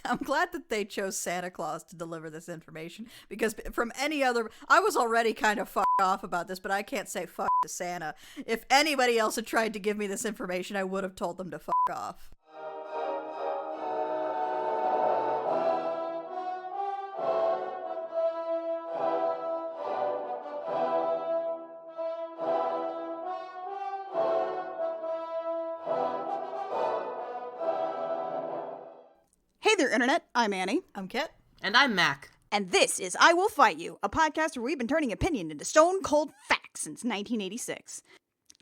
I'm glad that they chose Santa Claus to deliver this information, because from any other, I was already kind of fucked off about this, but I can't say fuck to Santa. If anybody else had tried to give me this information, I would have told them to fuck off. Hey there, Internet. I'm Annie. I'm Kit. And I'm Mac. And this is I Will Fight You, a podcast where we've been turning opinion into stone cold facts since 1986.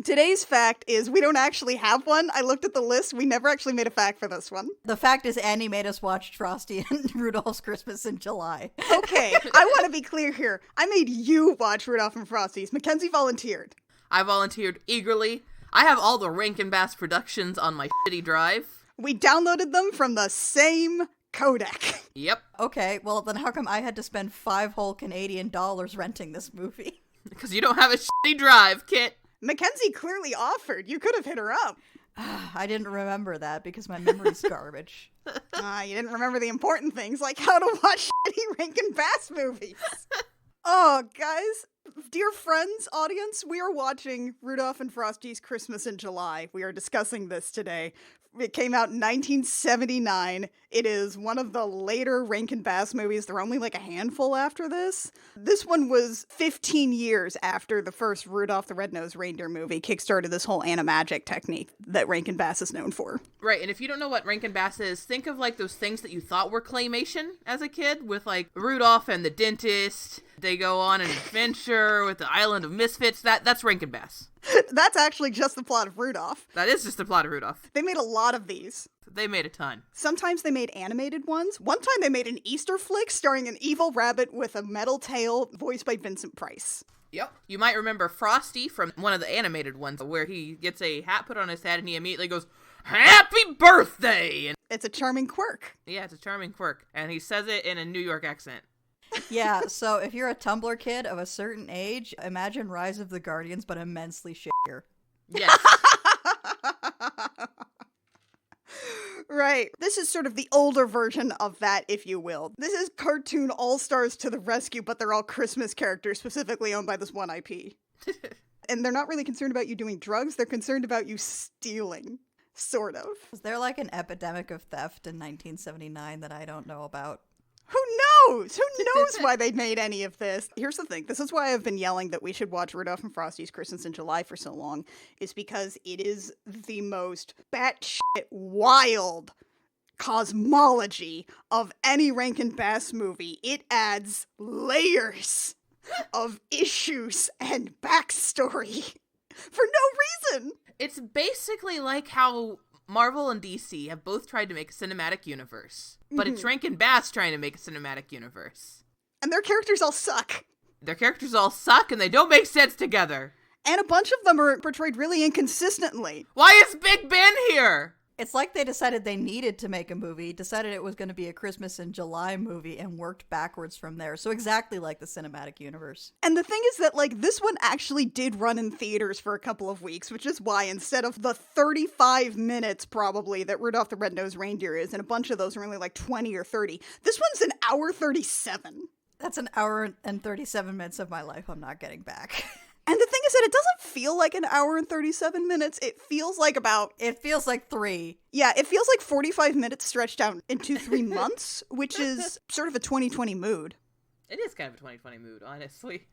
Today's fact is we don't actually have one. I looked at the list. We never actually made a fact for this one. The fact is Annie made us watch Frosty and Rudolph's Christmas in July. Okay, I want to be clear here. I made you watch Rudolph and Frosty's. Mackenzie volunteered. I volunteered eagerly. I have all the Rankin Bass productions on my shitty drive. We downloaded them from the same codec. Yep. Okay, well then how come I had to spend 5 whole Canadian dollars renting this movie? Because you don't have a shitty drive, Kit. Mackenzie clearly offered. You could have hit her up. I didn't remember that because my memory's garbage. You didn't remember the important things, like how to watch shitty Rankin Bass movies. Oh, guys, dear friends, audience, we are watching Rudolph and Frosty's Christmas in July. We are discussing this today. It came out in 1979. It is one of the later Rankin Bass movies. There are only like a handful after this. This one was 15 years after the first Rudolph the Red-Nosed Reindeer movie kickstarted this whole animagic technique that Rankin Bass is known for. Right, and if you don't know what Rankin Bass is, think of like those things that you thought were claymation as a kid, with like Rudolph and the Dentist. They go on an adventure with the Island of Misfits. That's Rankin Bass. That's actually just the plot of Rudolph. That is just the plot of Rudolph. They made a lot of these. They made a ton. Sometimes they made animated ones. One time they made an Easter flick starring an evil rabbit with a metal tail voiced by Vincent Price. Yep. You might remember Frosty from one of the animated ones where he gets a hat put on his head and he immediately goes, "Happy birthday!" And it's a charming quirk. Yeah, it's a charming quirk. And he says it in a New York accent. Yeah, so if you're a Tumblr kid of a certain age, imagine Rise of the Guardians, but immensely shittier. Yes. Right. This is sort of the older version of that, if you will. This is cartoon all-stars to the rescue, but they're all Christmas characters specifically owned by this one IP. And they're not really concerned about you doing drugs, they're concerned about you stealing. Sort of. Was there like an epidemic of theft in 1979 that I don't know about? Who knows? Who knows why they made any of this? Here's the thing. This is why I've been yelling that we should watch Rudolph and Frosty's Christmas in July for so long, is because it is the most batshit wild cosmology of any Rankin Bass movie. It adds layers of issues and backstory for no reason. It's basically like how Marvel and DC have both tried to make a cinematic universe, but it's Rankin Bass trying to make a cinematic universe. And their characters all suck. Their characters all suck and they don't make sense together. And a bunch of them are portrayed really inconsistently. Why is Big Ben here? It's like they decided they needed to make a movie, decided it was going to be a Christmas in July movie, and worked backwards from there. So exactly like the cinematic universe. And the thing is that, like, this one actually did run in theaters for a couple of weeks, which is why instead of the 35 minutes, probably, that Rudolph the Red-Nosed Reindeer is, and a bunch of those are only like 20 or 30, this one's an hour 37. That's an hour and 37 minutes of my life I'm not getting back. And the thing is that it doesn't feel like an hour and 37 minutes. It feels like It feels like 3. Yeah, it feels like 45 minutes stretched out into 3 months, which is sort of a 2020 mood. It is kind of a 2020 mood, honestly.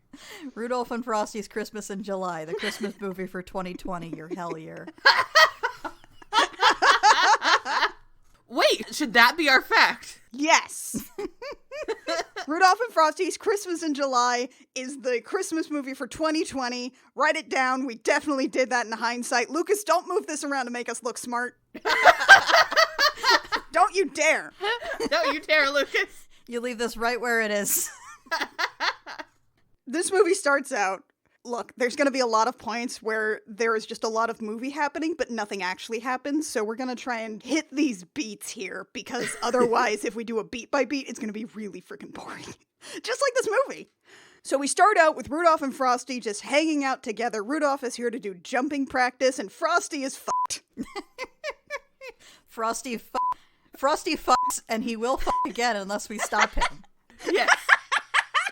Rudolph and Frosty's Christmas in July, the Christmas movie for 2020, your hell year. Wait, should that be our fact? Yes. Rudolph and Frosty's Christmas in July is the Christmas movie for 2020. Write it down. We definitely did that in hindsight. Lucas, don't move this around to make us look smart. Don't you dare. Don't you dare, Lucas. You leave this right where it is. This movie starts out, look, there's going to be a lot of points where there is just a lot of movie happening, but nothing actually happens. So we're going to try and hit these beats here, because otherwise, if we do a beat by beat, it's going to be really freaking boring. Just like this movie. So we start out with Rudolph and Frosty just hanging out together. Rudolph is here to do jumping practice, and Frosty is fucked. Frosty fucked and he will again unless we stop him. Yes.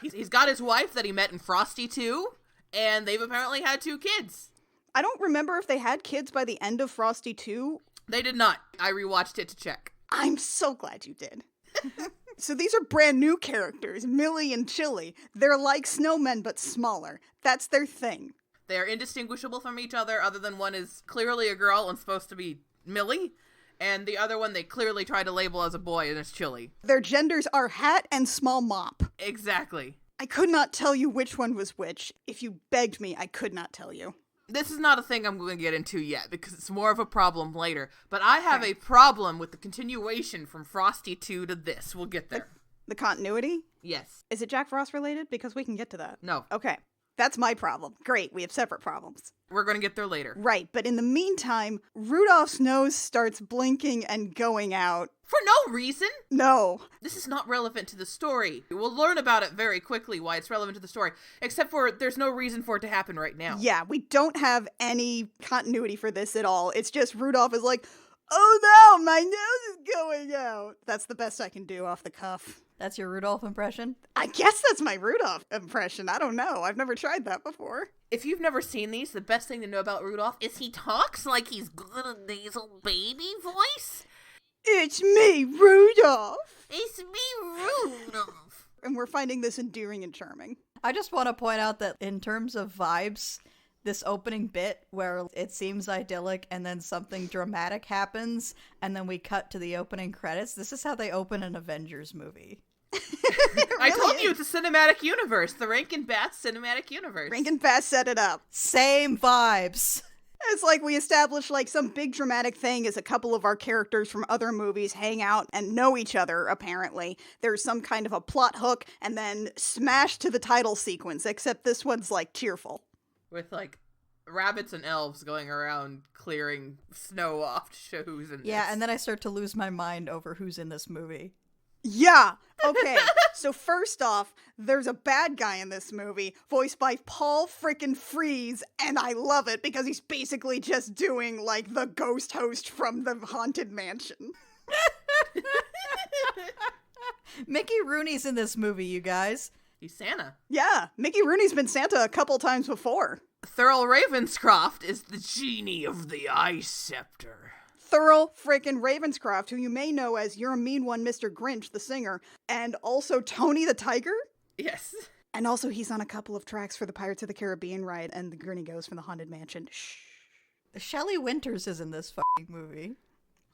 He's got his wife that he met in Frosty 2, and they've apparently had 2 kids. I don't remember if they had kids by the end of Frosty 2. They did not. I rewatched it to check. I'm so glad you did. So these are brand new characters, Millie and Chili. They're like snowmen, but smaller. That's their thing. They are indistinguishable from each other than one is clearly a girl and supposed to be Millie, and the other one they clearly try to label as a boy, and it's Chili. Their genders are hat and small mop. Exactly. I could not tell you which one was which. If you begged me, I could not tell you. This is not a thing I'm going to get into yet, because it's more of a problem later. But I have a problem with the continuation from Frosty 2 to this. We'll get there. The continuity? Yes. Is it Jack Frost related? Because we can get to that. No. Okay. That's my problem. Great, we have separate problems. We're going to get there later. Right, but in the meantime, Rudolph's nose starts blinking and going out. For no reason. No. This is not relevant to the story. We'll learn about it very quickly why it's relevant to the story, except for there's no reason for it to happen right now. Yeah, we don't have any continuity for this at all. It's just Rudolph is like, oh no, my nose is going out. That's the best I can do off the cuff. That's your Rudolph impression? I guess that's my Rudolph impression. I don't know. I've never tried that before. If you've never seen these, the best thing to know about Rudolph is he talks like he's got a nasal baby voice. It's me, Rudolph. It's me, Rudolph. And we're finding this endearing and charming. I just want to point out that in terms of vibes, this opening bit where it seems idyllic and then something dramatic happens and then we cut to the opening credits, this is how they open an Avengers movie. I told you it's a cinematic universe, the Rankin Bass cinematic universe. Rankin Bass set it up. Same vibes. It's like we establish like some big dramatic thing as a couple of our characters from other movies hang out and know each other, apparently. There's some kind of a plot hook and then smash to the title sequence, except this one's like cheerful. With like rabbits and elves going around clearing snow off to show who's in Yeah, this. and then I start to lose my mind over who's in this movie. Yeah. Okay. So first off, there's a bad guy in this movie, voiced by Paul frickin' Frees, and I love it because he's basically just doing like the ghost host from the Haunted Mansion. Mickey Rooney's in this movie, you guys. He's Santa. Yeah, Mickey Rooney's been Santa a couple times before. Thurl Ravenscroft is the genie of the Ice Scepter. Thurl frickin' Ravenscroft, who you may know as You're a Mean One, Mr. Grinch, the singer, and also Tony the Tiger. Yes. And also he's on a couple of tracks for the Pirates of the Caribbean ride and the Gurney Ghost from the Haunted Mansion. Shh. Shelley Winters is in this fucking movie.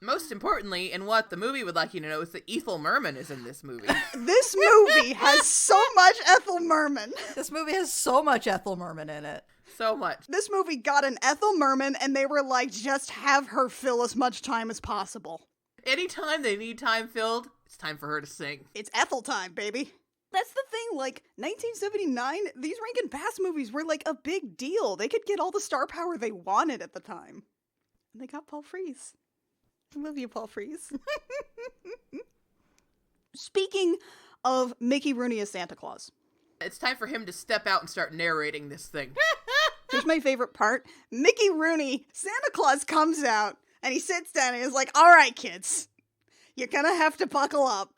Most importantly, and what the movie would like you to know, is that Ethel Merman is in this movie. This movie has so much Ethel Merman. This movie has so much Ethel Merman in it. So much. This movie got an Ethel Merman, and they were like, just have her fill as much time as possible. Anytime they need time filled, it's time for her to sing. It's Ethel time, baby. That's the thing, like, 1979, these Rankin Bass movies were like a big deal. They could get all the star power they wanted at the time. And they got Paul Frees. I love you, Paul Frees. Speaking of Mickey Rooney as Santa Claus. It's time for him to step out and start narrating this thing. Here's my favorite part. Mickey Rooney, Santa Claus comes out, and he sits down and is like, all right, kids, you're gonna have to buckle up.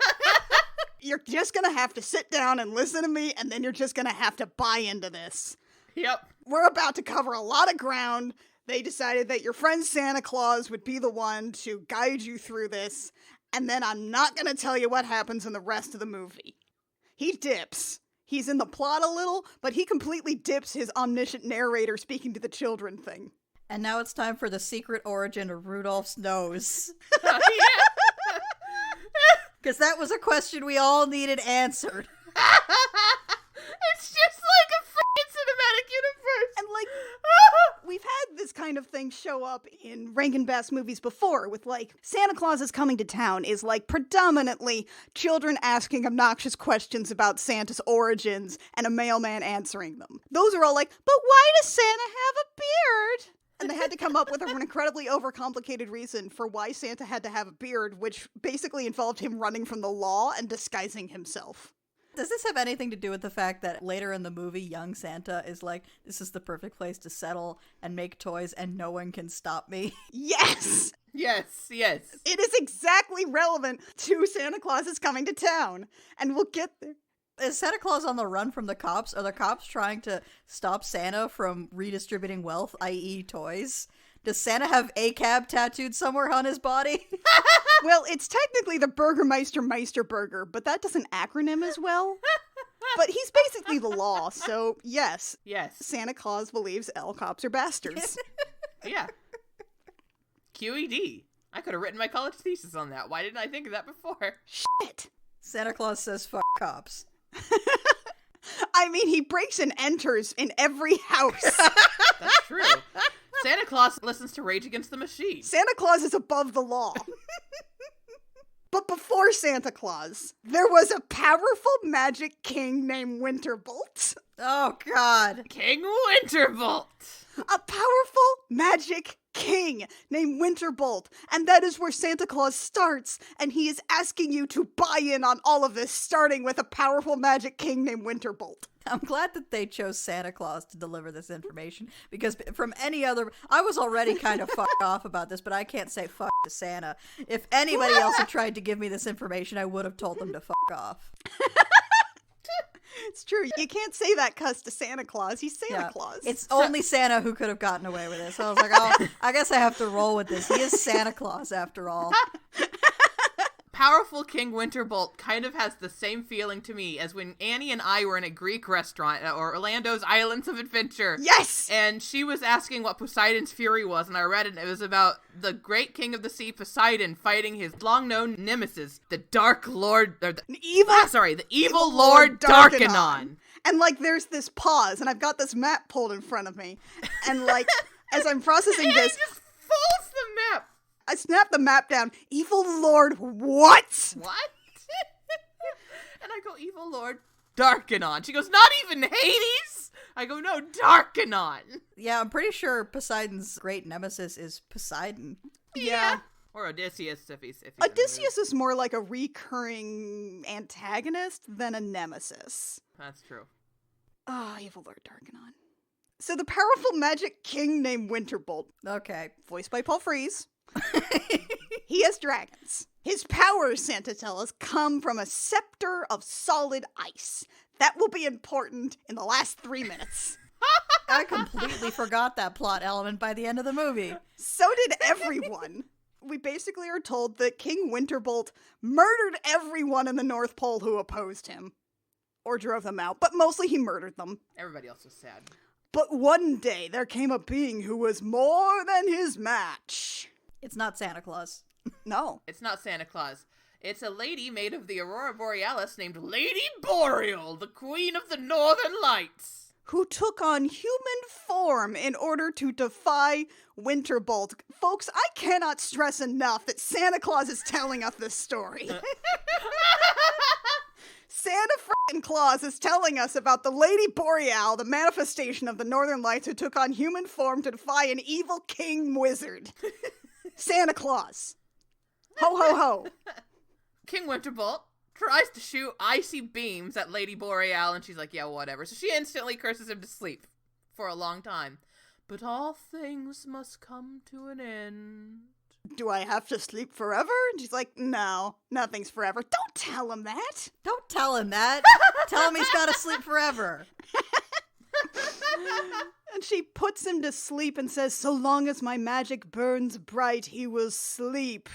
You're just gonna have to sit down and listen to me, and then you're just gonna have to buy into this. Yep. We're about to cover a lot of ground. They decided that your friend Santa Claus would be the one to guide you through this, and then I'm not gonna tell you what happens in the rest of the movie. He dips. He's in the plot a little, but he completely dips his omniscient narrator speaking to the children thing. And now it's time for the secret origin of Rudolph's nose. Because that was a question we all needed answered. It's just like a freaking cinematic universe. And like, we've had this kind of thing show up in Rankin Bass movies before with like, Santa Claus is Coming to Town is like predominantly children asking obnoxious questions about Santa's origins and a mailman answering them. Those are all like, but why does Santa have a beard? And they had to come up with an incredibly overcomplicated reason for why Santa had to have a beard, which basically involved him running from the law and disguising himself. Does this have anything to do with the fact that later in the movie, young Santa is like, this is the perfect place to settle and make toys and no one can stop me? Yes! Yes, yes. It is exactly relevant to Santa Claus is coming to town. And we'll get there. Is Santa Claus on the run from the cops? Are the cops trying to stop Santa from redistributing wealth, i.e. toys? Does Santa have ACAB tattooed somewhere on his body? Well, it's technically the Burgermeister Meisterburger, but that doesn't acronym as well. But he's basically the law, so yes. Yes. Santa Claus believes all cops are bastards. Yeah. QED. I could have written my college thesis on that. Why didn't I think of that before? Shit. Santa Claus says fuck cops. I mean, he breaks and enters in every house. That's true. Santa Claus listens to Rage Against the Machine. Santa Claus is above the law. But before Santa Claus, there was a powerful magic king named Winterbolt. Oh, God. King Winterbolt. A powerful magic king named Winterbolt. And that is where Santa Claus starts. And he is asking you to buy in on all of this, starting with a powerful magic king named Winterbolt. I'm glad that they chose Santa Claus to deliver this information, because from any other, I was already kind of fucked off about this, but I can't say fuck to Santa. If anybody else had tried to give me this information, I would have told them to fuck off. It's true. You can't say that cuss to Santa Claus. He's Santa Claus. It's only Santa who could have gotten away with it. So I was like, oh, I guess I have to roll with this. He is Santa Claus after all. Powerful King Winterbolt kind of has the same feeling to me as when Annie and I were in a Greek restaurant at Orlando's Islands of Adventure. Yes! And she was asking what Poseidon's fury was, and I read it, and it was about the great king of the sea, Poseidon, fighting his long-known nemesis, the Dark Lord, or the evil Lord Darkanon. And, like, there's this pause, and I've got this map pulled in front of me, and, like, as I'm processing And this... he just folds the map. I snapped the map down. Evil Lord what? What? And I go, Evil Lord Darkanon. She goes, not even Hades? I go, no, Darkanon. Yeah, I'm pretty sure Poseidon's great nemesis is Poseidon. Yeah. Or Odysseus, if he's Odysseus is more like a recurring antagonist than a nemesis. That's true. Ah, Evil Lord Darkanon. So the powerful magic king named Winterbolt, Okay. voiced by Paul Frees, he has dragons. His powers, Santa tells us, come from a scepter of solid ice. That will be important in the last 3 minutes. I completely forgot that plot element by the end of the movie. So did everyone. We basically are told that King Winterbolt murdered everyone in the North Pole who opposed him. Or drove them out, but mostly he murdered them. Everybody else was sad. But one day there came a being who was more than his match. It's not Santa Claus. No. It's not Santa Claus. It's a lady made of the Aurora Borealis named Lady Boreal, the queen of the Northern Lights. Who took on human form in order to defy Winterbolt. Folks, I cannot stress enough that Santa Claus is telling us this story. Santa frickin' Claus is telling us about the Lady Boreal, the manifestation of the Northern Lights who took on human form to defy an evil king wizard. Santa Claus. Ho ho ho. King Winterbolt tries to shoot icy beams at Lady Boreal, and she's like, yeah, whatever. So she instantly curses him to sleep for a long time. But all things must come to an end. Do I have to sleep forever? And she's like, no, nothing's forever. Don't tell him that. Don't tell him that. Tell him he's got to sleep forever. And she puts him to sleep and says, so long as my magic burns bright, he will sleep.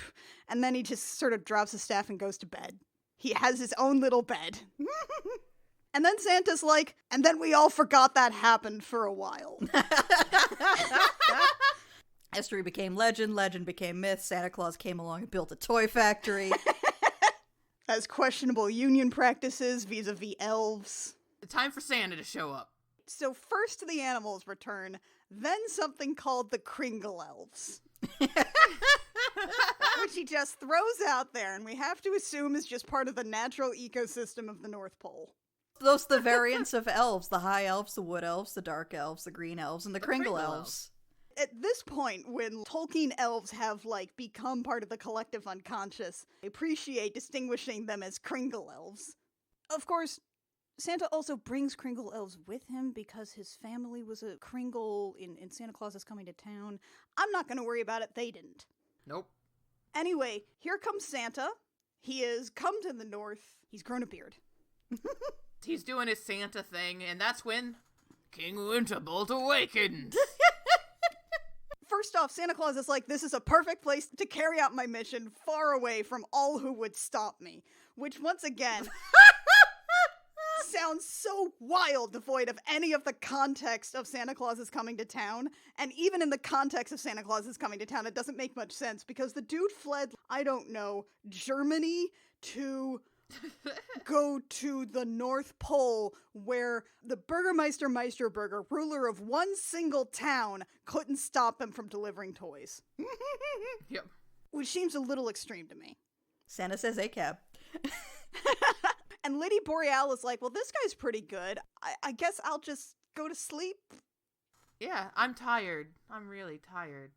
And then he just sort of drops his staff and goes to bed. He has his own little bed. And then Santa's like, and then we all forgot that happened for a while. History became legend, legend became myth, Santa Claus came along and built a toy factory. As questionable union practices vis-a-vis elves. Time for Santa to show up. So first the animals return, then something called the Kringle Elves. Which he just throws out there, and we have to assume is just part of the natural ecosystem of the North Pole. Those are the variants of elves, the high elves, the wood elves, the dark elves, the green elves, and the Kringle elves. At this point, when Tolkien elves have, like, become part of the collective unconscious, I appreciate distinguishing them as Kringle elves. Of course, Santa also brings Kringle elves with him because his family was a Kringle in Santa Claus is Coming to Town. I'm not going to worry about it, they didn't. Nope. Anyway, here comes Santa. He has come to the north. He's grown a beard. He's doing his Santa thing, and that's when King Winterbolt awakens. First off, Santa Claus is like, this is a perfect place to carry out my mission, far away from all who would stop me. Which, once again, sounds so wild, devoid of any of the context of Santa Claus is coming to town. And even in the context of Santa Claus is coming to town, it doesn't make much sense, because the dude fled, I don't know, Germany to go to the North Pole, where the Burgermeister Meisterburger, ruler of one single town, couldn't stop him from delivering toys. Yep. Which seems a little extreme to me. Santa says ACAB. And Lady Boreal is like, well, this guy's pretty good. I guess I'll just go to sleep. Yeah, I'm tired. I'm really tired.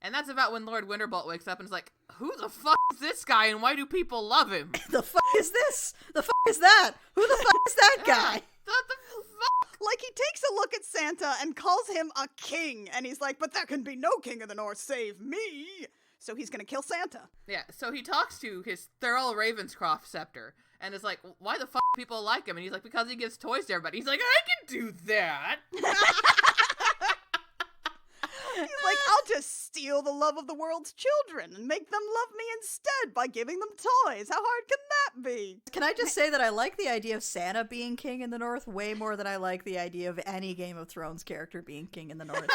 And that's about when Lord Winterbolt wakes up and is like, who the fuck is this guy and why do people love him? The fuck is this? The fuck is that? Who the fuck is that guy? What the fuck? Like, he takes a look at Santa and calls him a king. And he's like, but there can be no king of the North save me. So he's gonna kill Santa. Yeah, so he talks to his Thurl Ravenscroft scepter and is like, why the fuck do people like him? And he's like, because he gives toys to everybody. He's like, I can do that. He's like, I'll just steal the love of the world's children and make them love me instead by giving them toys. How hard can that be? Can I just say that I like the idea of Santa being king in the North way more than I like the idea of any Game of Thrones character being king in the North.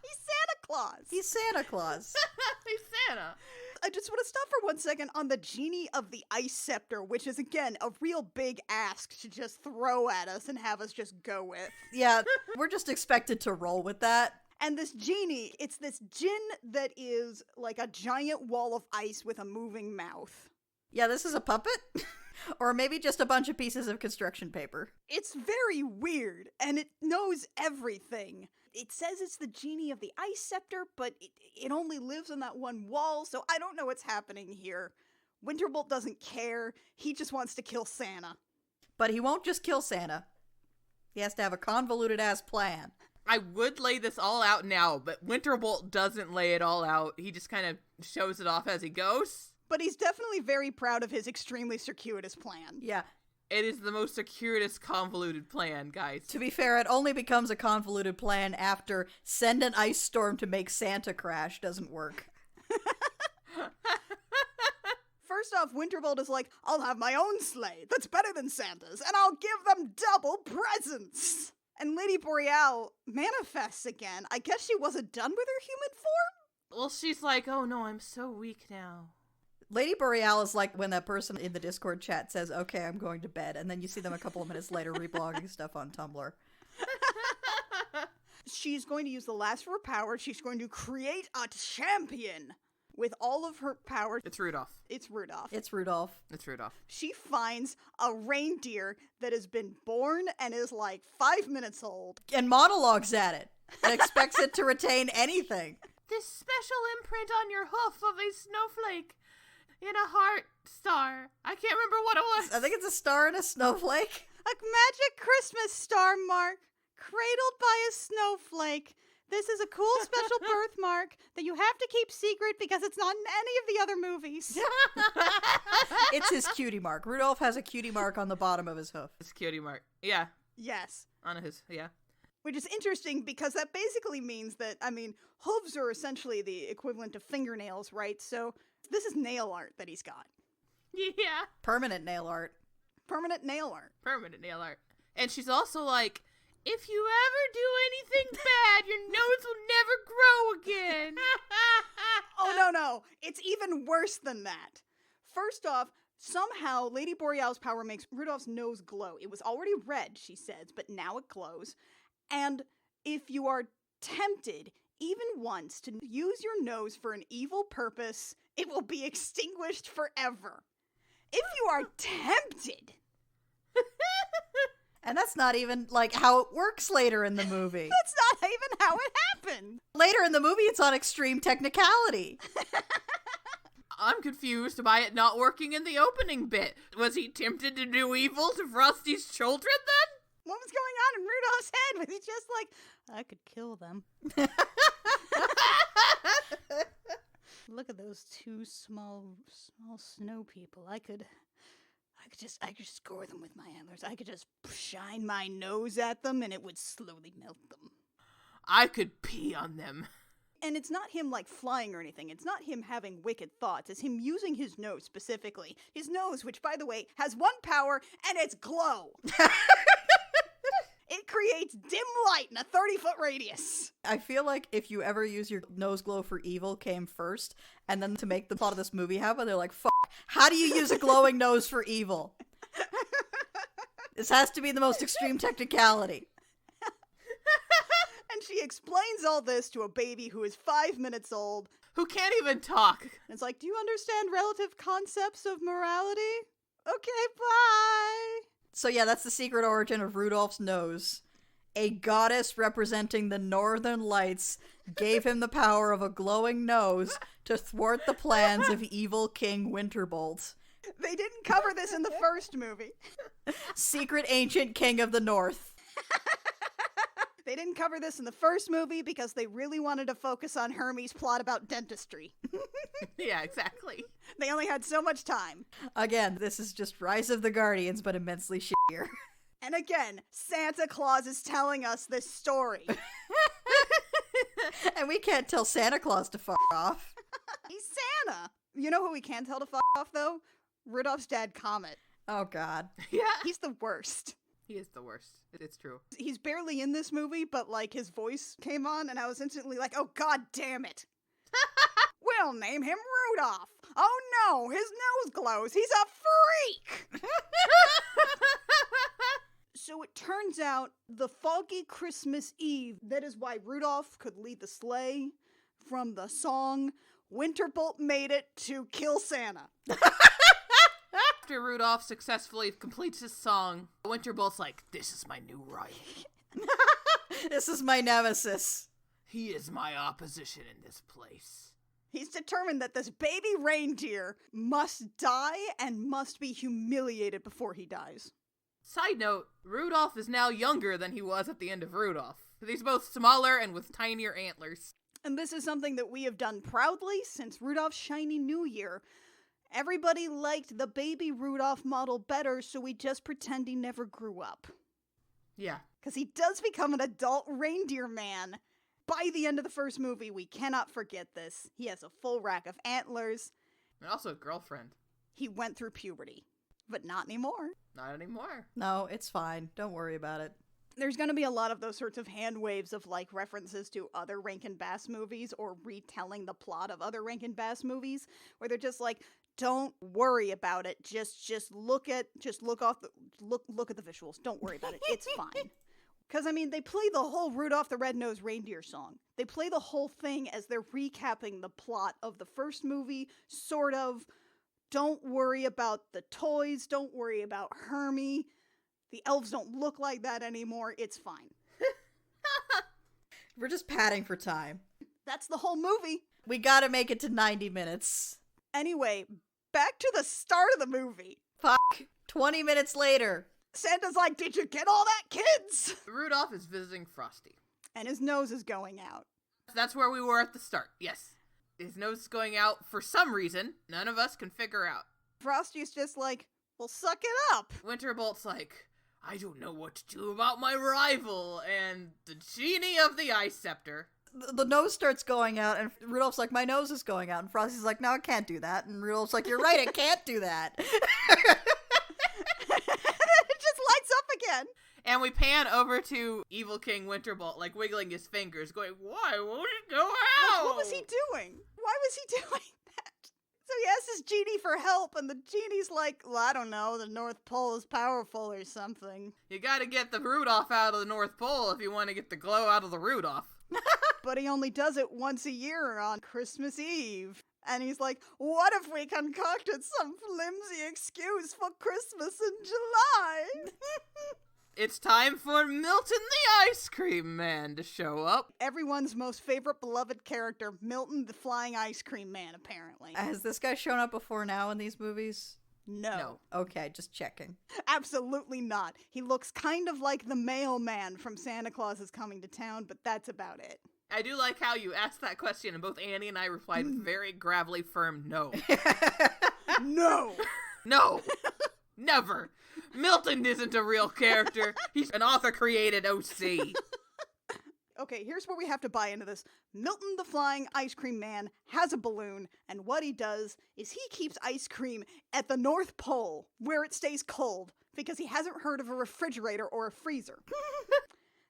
He's Santa Claus. He's Santa Claus. He's Santa. I just want to stop for 1 second on the Genie of the Ice Scepter, which is, again, a real big ask to just throw at us and have us just go with. Yeah, we're just expected to roll with that. And this genie, it's this djinn that is like a giant wall of ice with a moving mouth. Yeah, this is a puppet? Or maybe just a bunch of pieces of construction paper. It's very weird, and it knows everything. It says it's the Genie of the Ice Scepter, but it only lives in that one wall, so I don't know what's happening here. Winterbolt doesn't care. He just wants to kill Santa. But he won't just kill Santa. He has to have a convoluted-ass plan. I would lay this all out now, but Winterbolt doesn't lay it all out. He just kind of shows it off as he goes. But he's definitely very proud of his extremely circuitous plan. Yeah. It is the most circuitous, convoluted plan, guys. To be fair, it only becomes a convoluted plan after send an ice storm to make Santa crash doesn't work. First off, Winterbolt is like, I'll have my own sleigh that's better than Santa's, and I'll give them double presents. And Lady Boreal manifests again. I guess she wasn't done with her human form? Well, she's like, oh no, I'm so weak now. Lady Boreal is like when that person in the Discord chat says, okay, I'm going to bed, and then you see them a couple of minutes later reblogging stuff on Tumblr. She's going to use the last of her power. She's going to create a champion with all of her power. It's Rudolph. It's Rudolph. It's Rudolph. It's Rudolph. She finds a reindeer that has been born and is like 5 minutes old. And monologues at it. And expects it to retain anything. This special imprint on your hoof of a snowflake in a heart star. I can't remember what it was. I think it's a star and a snowflake. A magic Christmas star mark, cradled by a snowflake. This is a cool special birthmark that you have to keep secret because it's not in any of the other movies. It's his cutie mark. Rudolph has a cutie mark on the bottom of his hoof. It's cutie mark. Yeah. Yes. On his, yeah. Which is interesting because that basically means that, I mean, hooves are essentially the equivalent of fingernails, right? So this is nail art that he's got. Yeah. Permanent nail art. Permanent nail art. Permanent nail art. And she's also like, if you ever do anything bad, your nose will never grow again. Oh, no. It's even worse than that. First off, somehow Lady Boreal's power makes Rudolph's nose glow. It was already red, she says, but now it glows. And if you are tempted, even once, to use your nose for an evil purpose, it will be extinguished forever. If you are tempted. And that's not even, like, how it works later in the movie. That's not even how it happened. Later in the movie, it's on extreme technicality. I'm confused by it not working in the opening bit. Was he tempted to do evil to Frosty's children then? what was going on in Rudolph's head? Was he just like, I could kill them? Look at those two small snow people. I could just score them with my antlers. I could just shine my nose at them and it would slowly melt them. I could pee on them. And it's not him, like, flying or anything. It's not him having wicked thoughts. It's him using his nose specifically. His nose, which, by the way, has one power, and it's glow. It creates dim light in a 30-foot radius. I feel like if you ever use your nose glow for evil came first, and then to make the plot of this movie happen, they're like, fuck, how do you use a glowing nose for evil? This has to be the most extreme technicality. And she explains all this to a baby who is 5 minutes old. Who can't even talk. And it's like, do you understand relative concepts of morality? Okay, bye. So yeah, that's the secret origin of Rudolph's nose. A goddess representing the northern lights gave him the power of a glowing nose to thwart the plans of evil King Winterbolt. They didn't cover this in the first movie. Secret ancient king of the north. They didn't cover this in the first movie because they really wanted to focus on Hermes' plot about dentistry. Yeah, exactly. They only had so much time. Again, this is just Rise of the Guardians, but immensely shittier. And again, Santa Claus is telling us this story. And we can't tell Santa Claus to fuck off. He's Santa. You know who we can tell to fuck off, though? Rudolph's dad, Comet. Oh, God. Yeah. He's the worst. He is the worst. It's true. He's barely in this movie, but, like, his voice came on, and I was instantly like, oh, God damn it. We'll name him Rudolph. Oh, no, his nose glows. He's a freak. So it turns out the foggy Christmas Eve, that is why Rudolph could lead the sleigh from the song Winterbolt made it to kill Santa. After Rudolph successfully completes his song, Winterbolt's like, this is my new rival. This is my nemesis. He is my opposition in this place. He's determined that this baby reindeer must die and must be humiliated before he dies. Side note, Rudolph is now younger than he was at the end of Rudolph. He's both smaller and with tinier antlers. And this is something that we have done proudly since Rudolph's Shiny New Year. Everybody liked the baby Rudolph model better, so we just pretend he never grew up. Yeah. Because he does become an adult reindeer man. By the end of the first movie, we cannot forget this. He has a full rack of antlers. And also a girlfriend. He went through puberty. But not anymore. Not anymore. No, it's fine. Don't worry about it. There's going to be a lot of those sorts of hand waves of, like, references to other Rankin Bass movies or retelling the plot of other Rankin Bass movies, where they're just like, don't worry about it. Just look at the visuals. Don't worry about it. It's fine. Because, I mean, they play the whole Rudolph the Red-Nosed Reindeer song. They play the whole thing as they're recapping the plot of the first movie, sort of. Don't worry about the toys. Don't worry about Hermie. The elves don't look like that anymore. It's fine. We're just padding for time. That's the whole movie. We gotta make it to 90 minutes. Anyway, back to the start of the movie. Fuck. 20 minutes later. Santa's like, did you get all that, kids? Rudolph is visiting Frosty. And his nose is going out. That's where we were at the start, yes. His nose is going out for some reason none of us can figure out. Frosty's just like, well, suck it up. Winterbolt's like, I don't know what to do about my rival, and the genie of the ice scepter. The nose starts going out, and Rudolph's like, my nose is going out. And Frosty's like, no, it can't do that. And Rudolph's like, you're right, it can't do that. It just lights up again. And we pan over to Evil King Winterbolt, like wiggling his fingers, going, why won't it go out? What was he doing? Why was he doing that? So he asks his genie for help, and the genie's like, well, I don't know, the North Pole is powerful or something. You gotta get the Rudolph out of the North Pole if you want to get the glow out of the Rudolph. But he only does it once a year on Christmas Eve. And he's like, what if we concocted some flimsy excuse for Christmas in July? It's time for Milton the Ice Cream Man to show up. Everyone's most favorite beloved character, Milton the Flying Ice Cream Man, apparently. Has this guy shown up before now in these movies? No. Okay, just checking. Absolutely not. He looks kind of like the mailman from Santa Claus is Coming to Town, but that's about it. I do like how you asked that question, and both Annie and I replied with very gravelly firm no. No! No! Never! Milton isn't a real character. He's an author-created OC. Okay, here's where we have to buy into this. Milton the Flying Ice Cream Man has a balloon, and what he does is he keeps ice cream at the North Pole, where it stays cold, because he hasn't heard of a refrigerator or a freezer.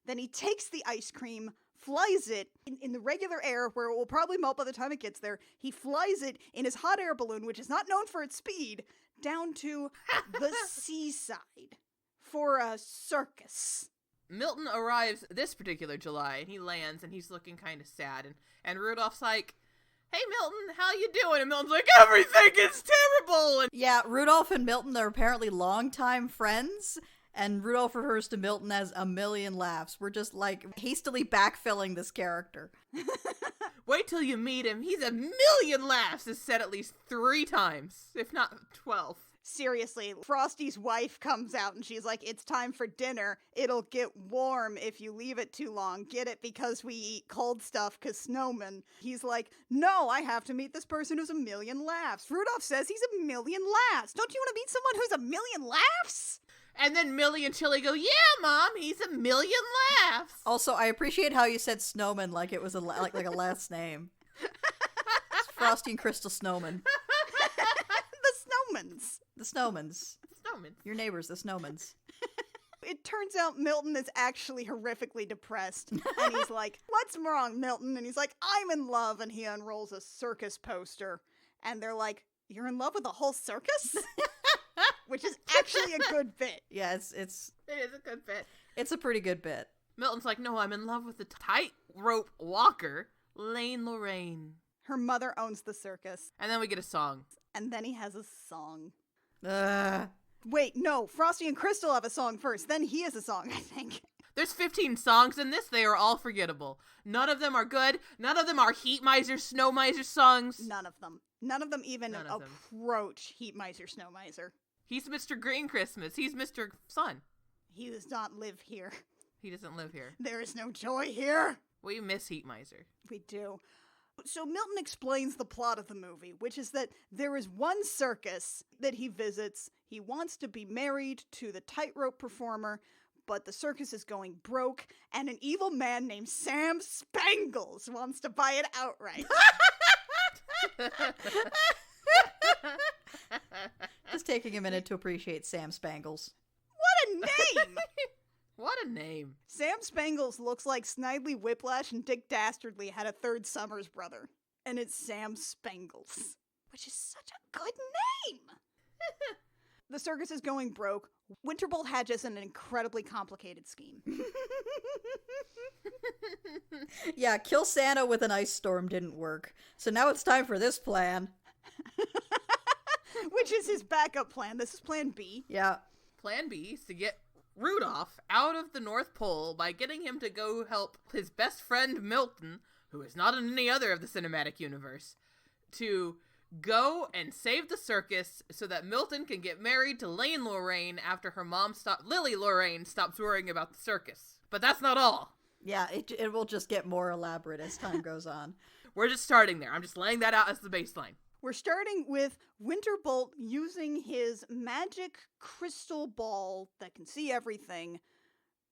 Then he takes the ice cream, flies it in the regular air, where it will probably melt by the time it gets there. He flies it in his hot air balloon, which is not known for its speed, down to the seaside for a circus. Milton arrives this particular July, and he lands, and he's looking kind of sad, and Rudolph's like, "Hey, Milton, how you doing?" And Milton's like, "Everything is terrible!" And Yeah, Rudolph and Milton are apparently longtime friends, and Rudolph refers to Milton as a million laughs. We're just, like, hastily backfilling this character. wait till you meet him. He's a million laughs is said at least 3 times, if not 12. Seriously, Frosty's wife comes out and she's like, "It's time for dinner. It'll get warm if you leave it too long. Get it because we eat cold stuff because snowmen." He's like, "No, I have to meet this person who's a million laughs." Rudolph says he's a million laughs. Don't you want to meet someone who's a million laughs? And then Millie and Chili go, "Yeah, Mom, he's a million laughs." Also, I appreciate how you said Snowman like it was like a last name. It's Frosty and Crystal Snowman. The Snowmans. The Snowmans. Snowman. Your neighbors, the Snowmans. It turns out Milton is actually horrifically depressed. And he's like, "What's wrong, Milton?" And he's like, "I'm in love." And he unrolls a circus poster. And they're like, "You're in love with a whole circus?" Which is actually a good bit. Yeah, It is a good bit. it's a pretty good bit. Milton's like, "No, I'm in love with the tightrope walker, Lane Lorraine." Her mother owns the circus. And then we get a song. And then he has a song. Ugh. Wait, no, Frosty and Crystal have a song first, then he has a song, I think. There's 15 songs in this. They are all forgettable. None of them are good. None of them are Heat Miser, Snow Miser songs. None of them. None of them even None of them. approach Heat Miser, Snow Miser. He's Mr. Green Christmas. He's Mr. Sun. He does not live here. He doesn't live here. There is no joy here. We miss Heat Miser. We do. So Milton explains the plot of the movie, which is that there is one circus that he visits. He wants to be married to the tightrope performer, but the circus is going broke, and an evil man named Sam Spangles wants to buy it outright. Just taking a minute to appreciate Sam Spangles. What a name! What a name. Sam Spangles looks like Snidely Whiplash and Dick Dastardly had a third Summers brother. And it's Sam Spangles, which is such a good name! The circus is going broke. Winterbolt hatches an incredibly complicated scheme. Yeah, kill Santa with an ice storm didn't work. So now it's time for this plan. Which is his backup plan. This is plan B. Yeah. Plan B is to get Rudolph out of the North Pole by getting him to go help his best friend Milton, who is not in any other of the cinematic universe, to go and save the circus so that Milton can get married to Lane Lorraine after her mom Lily Lorraine stops worrying about the circus. But that's not all. Yeah, it will just get more elaborate as time goes on. We're just starting there. I'm just laying that out as the baseline. We're starting with Winterbolt using his magic crystal ball that can see everything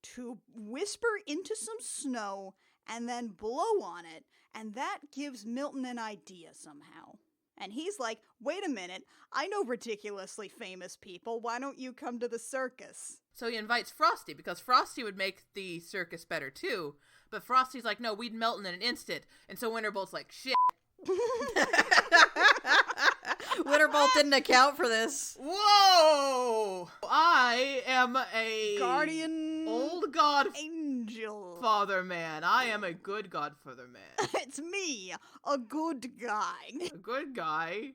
to whisper into some snow and then blow on it, and that gives Milton an idea somehow. And he's like, "Wait a minute, I know ridiculously famous people, why don't you come to the circus?" So he invites Frosty, because Frosty would make the circus better too, but Frosty's like, "No, we'd Milton in an instant," and so Winterbolt's like, "Shit." Winterbolt didn't account for this. Whoa! I am a Guardian old godfather angel. man. I am a good godfather man. It's me, a good guy. A good guy.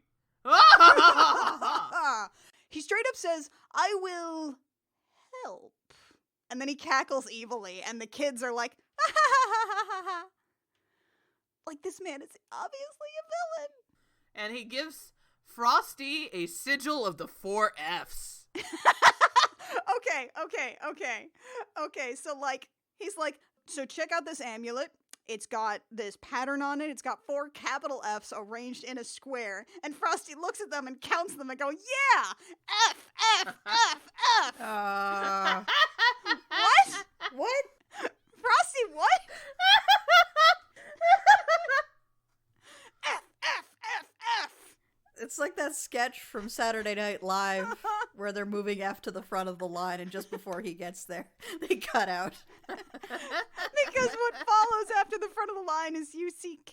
He straight up says, "I will help." And then he cackles evilly, and the kids are like, "Ha ha ha ha ha ha." Like, this man is obviously a villain. And he gives Frosty a sigil of the 4 Fs. Okay, so, like, he's like, so check out this amulet. It's got this pattern on it. It's got 4 capital Fs arranged in a square. And Frosty looks at them and counts them and goes, yeah! F, F, F, F. What? What? Frosty, what? F, F, F, F. It's like that sketch from Saturday Night Live where they're moving F to the front of the line, and just before he gets there, they cut out. Because what follows after the front of the line is UCK.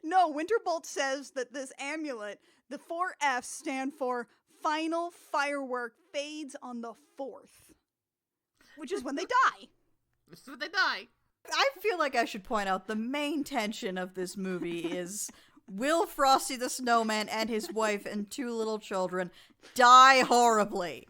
No, Winterbolt says that this amulet, the 4 Fs stand for Final Firework Fades on the 4th, which is when they die. This is when they die. I feel like I should point out the main tension of this movie is, will Frosty the Snowman and his wife and 2 little children die horribly?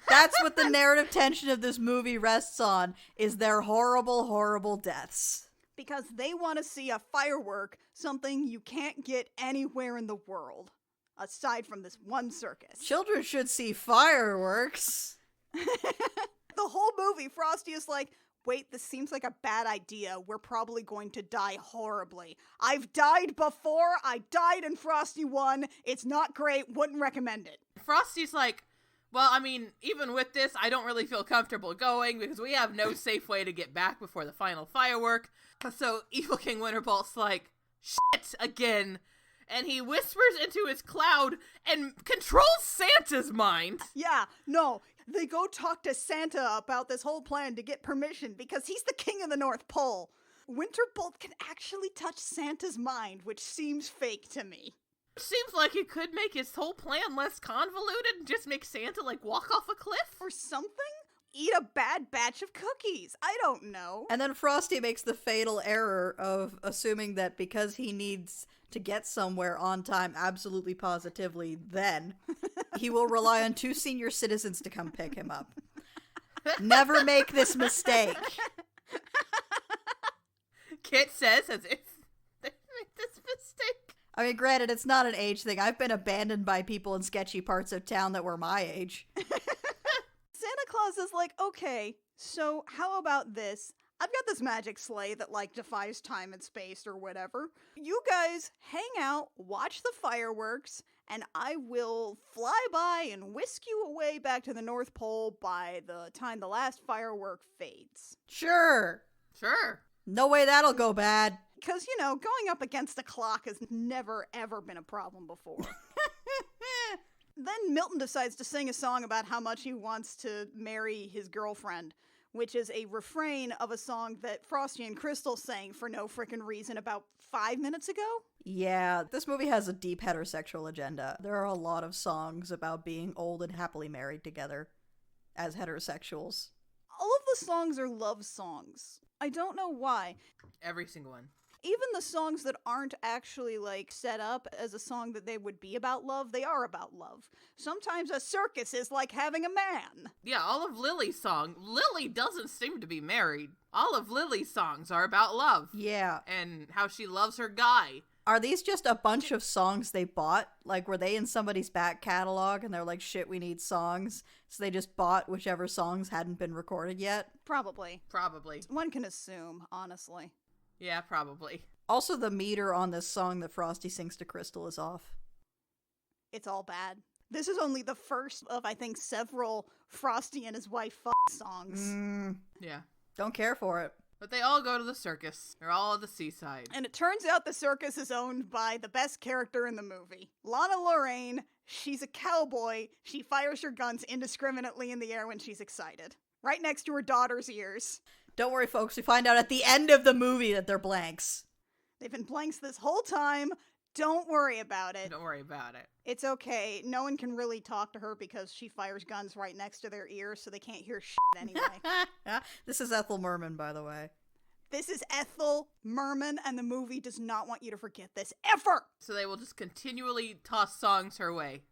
That's what the narrative tension of this movie rests on, is their horrible, horrible deaths. Because they want to see a firework, something you can't get anywhere in the world, aside from this one circus. Children should see fireworks. The whole movie, Frosty is like, wait, this seems like a bad idea. We're probably going to die horribly. I've died before. I died in Frosty 1. It's not great. Wouldn't recommend it. Frosty's like, well, I mean, even with this, I don't really feel comfortable going because we have no safe way to get back before the final firework. So Evil King Winterbolt's like, shit, again. And he whispers into his cloud and controls Santa's mind. Yeah, no. They go talk to Santa about this whole plan to get permission because he's the king of the North Pole. Winterbolt can actually touch Santa's mind, which seems fake to me. Seems like it could make his whole plan less convoluted and just make Santa, like, walk off a cliff? Or something? Eat a bad batch of cookies. I don't know. And then Frosty makes the fatal error of assuming that because he needs to get somewhere on time, absolutely positively, then he will rely on 2 senior citizens to come pick him up. Never make this mistake. Kit says as if they made this mistake. I mean, granted, it's not an age thing. I've been abandoned by people in sketchy parts of town that were my age. Santa Claus is like, okay, so how about this? I've got this magic sleigh that, like, defies time and space or whatever. You guys hang out, watch the fireworks, and I will fly by and whisk you away back to the North Pole by the time the last firework fades. Sure. Sure. No way that'll go bad. Because, you know, going up against a clock has never, ever been a problem before. Then Milton decides to sing a song about how much he wants to marry his girlfriend, which is a refrain of a song that Frosty and Crystal sang for no frickin' reason about 5 minutes ago. Yeah, this movie has a deep heterosexual agenda. There are a lot of songs about being old and happily married together as heterosexuals. All of the songs are love songs. I don't know why. Every single one. Even the songs that aren't actually, like, set up as a song that they would be about love, they are about love. Sometimes a circus is like having a man. Yeah, all of Lily's song. Lily doesn't seem to be married. All of Lily's songs are about love. Yeah. And how she loves her guy. Are these just a bunch of songs they bought? Like, were they in somebody's back catalog and they're like, shit, we need songs? So they just bought whichever songs hadn't been recorded yet? Probably. Probably. One can assume, honestly. Yeah, probably. Also, the meter on this song that Frosty sings to Crystal is off. It's all bad. This is only the first of, I think, several Frosty and his wife songs. Yeah. Don't care for it. But they all go to the circus. They're all at the seaside. And it turns out the circus is owned by the best character in the movie. Lana Lorraine. She's a cowboy. She fires her guns indiscriminately in the air when she's excited. Right next to her daughter's ears. Don't worry, folks. We find out at the end of the movie that they're blanks. They've been blanks this whole time. Don't worry about it. Don't worry about it. It's okay. No one can really talk to her because she fires guns right next to their ears, so they can't hear shit anyway. This is Ethel Merman, by the way. This is Ethel Merman, and the movie does not want you to forget this ever! So they will just continually toss songs her way.